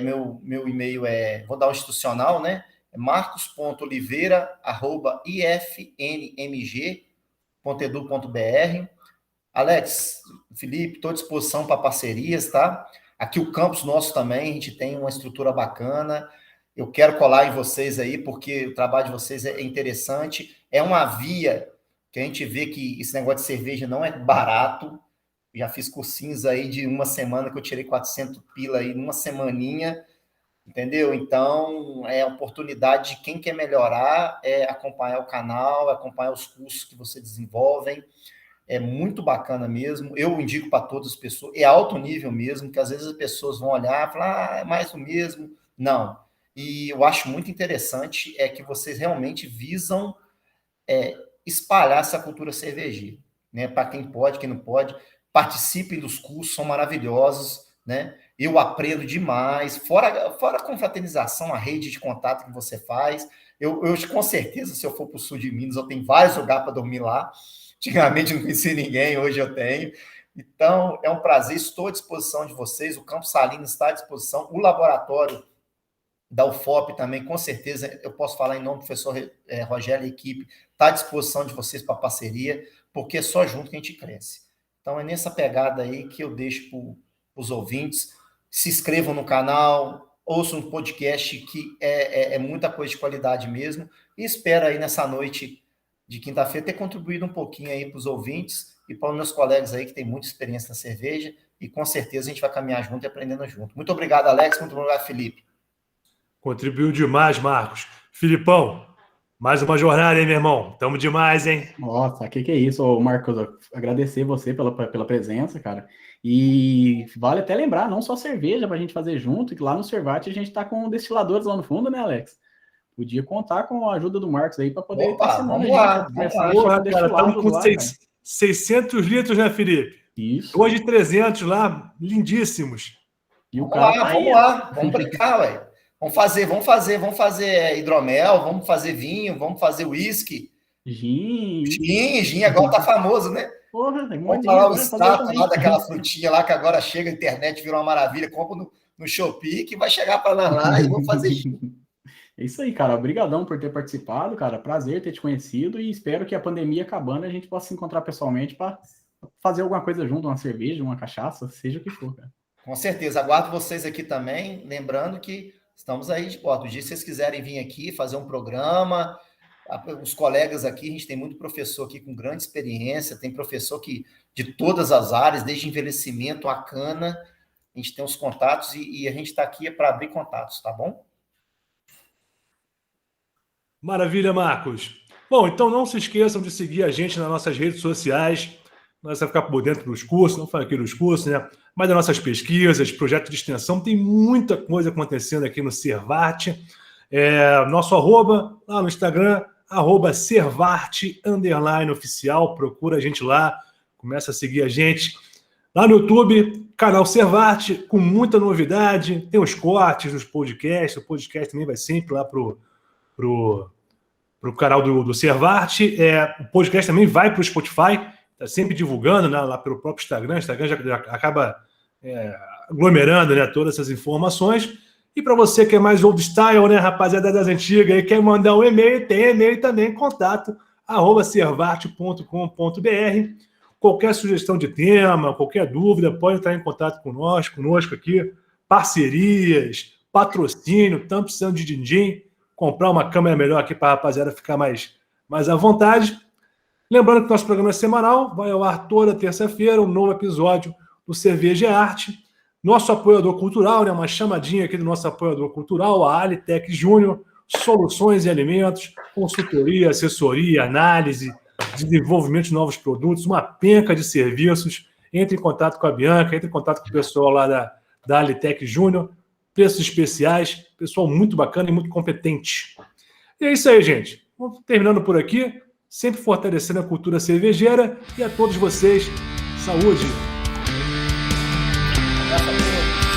meu e-mail vou dar o institucional, né, marcos.oliveira@ifnmg.edu.br. Alex, Felipe, estou à disposição para parcerias, tá? Aqui o campus nosso também, a gente tem uma estrutura bacana. Eu quero colar em vocês aí, porque o trabalho de vocês é interessante. É uma via que a gente vê que esse negócio de cerveja não é barato. Já fiz cursinhos aí de uma semana que eu tirei 400 pila aí numa semaninha. Entendeu? Então, é a oportunidade de quem quer melhorar, acompanhar o canal, acompanhar os cursos que você desenvolvem. É muito bacana mesmo. Eu indico para todas as pessoas, é alto nível mesmo, que às vezes as pessoas vão olhar e falar, é mais o mesmo. Não. E eu acho muito interessante que vocês realmente visam espalhar essa cultura cervejeira. né? Para quem pode, quem não pode, participem dos cursos, são maravilhosos, né? Eu aprendo demais, fora a confraternização, a rede de contato que você faz. Eu com certeza, se eu for para o sul de Minas, eu tenho vários lugares para dormir lá. Antigamente não conhecia ninguém, hoje eu tenho. Então, é um prazer, estou à disposição de vocês, o Campus Salinas está à disposição, o laboratório da UFOP também, com certeza, eu posso falar em nome do professor Rogério e equipe, está à disposição de vocês para parceria, porque é só junto que a gente cresce. Então, é nessa pegada aí que eu deixo para os ouvintes, se inscrevam no canal, ouçam um podcast que é muita coisa de qualidade mesmo, e espero aí nessa noite de quinta-feira ter contribuído um pouquinho aí para os ouvintes e para os meus colegas aí que têm muita experiência na cerveja, e com certeza a gente vai caminhar junto e aprendendo junto. Muito obrigado, Alex, muito obrigado, Felipe. Contribuiu demais, Marcos. Filipão, mais uma jornada, hein, meu irmão? Tamo demais, hein? Nossa, que é isso, ô, Marcos? Agradecer você pela presença, cara. E vale até lembrar, não só cerveja pra gente fazer junto, que lá no Servate a gente tá com destiladores lá no fundo, né, Alex? Podia contar com a ajuda do Marcos aí para poder estar ensinando vamos lá. Porra, cara, estamos com 600 litros, né, Felipe? Isso. Hoje 300 lá, lindíssimos. E vamos lá, vamos brincar, ué. Vamos fazer hidromel, vamos fazer vinho, vamos fazer uísque. Gin, agora tá famoso, né? Porra, vamos falar o status lá daquela frutinha lá que agora chega, a internet virou uma maravilha, compra no Shopee que vai chegar para nós lá e vamos fazer gin. É isso aí, cara. Obrigadão por ter participado, cara. Prazer ter te conhecido e espero que a pandemia acabando a gente possa se encontrar pessoalmente para fazer alguma coisa junto, uma cerveja, uma cachaça, seja o que for, cara. Com certeza. Aguardo vocês aqui também, lembrando que estamos aí de porta. O dia que vocês quiserem vir aqui fazer um programa, os colegas aqui, a gente tem muito professor aqui com grande experiência, tem professor que de todas as áreas, desde envelhecimento a cana, a gente tem os contatos e a gente está aqui para abrir contatos, tá bom? Maravilha, Marcos. Bom, então não se esqueçam de seguir a gente nas nossas redes sociais. Nós vamos ficar por dentro dos cursos, não falo aqui dos cursos, né? Mas das nossas pesquisas, projetos de extensão, tem muita coisa acontecendo aqui no Servate. Nosso arroba lá no Instagram, @Servate_oficial. Procura a gente lá, começa a seguir a gente. Lá no YouTube, canal Servate, com muita novidade. Tem os cortes dos podcasts. O podcast também vai sempre lá pro canal do Servate. O podcast também vai para o Spotify, está sempre divulgando, né, lá pelo próprio Instagram. O Instagram já acaba aglomerando, né, todas essas informações. E para você que é mais old style, né, rapaziada das antigas, e quer mandar um e-mail, tem e-mail também, contato @servate.com.br. Qualquer sugestão de tema, qualquer dúvida, pode entrar em contato conosco aqui. Parcerias, patrocínio, estamos precisando de din-din. Comprar uma câmera melhor aqui para a rapaziada ficar mais à vontade. Lembrando que nosso programa é semanal, vai ao ar toda terça-feira, um novo episódio do Cerveja e Arte. Nosso apoiador cultural, né, uma chamadinha aqui do nosso apoiador cultural, a Alitec Júnior, soluções em alimentos, consultoria, assessoria, análise, desenvolvimento de novos produtos, uma penca de serviços. Entre em contato com a Bianca, entre em contato com o pessoal lá da Alitec Júnior. Preços especiais, pessoal muito bacana e muito competente. E é isso aí, gente. Vamos terminando por aqui, sempre fortalecendo a cultura cervejeira e a todos vocês, saúde! Graças a Deus.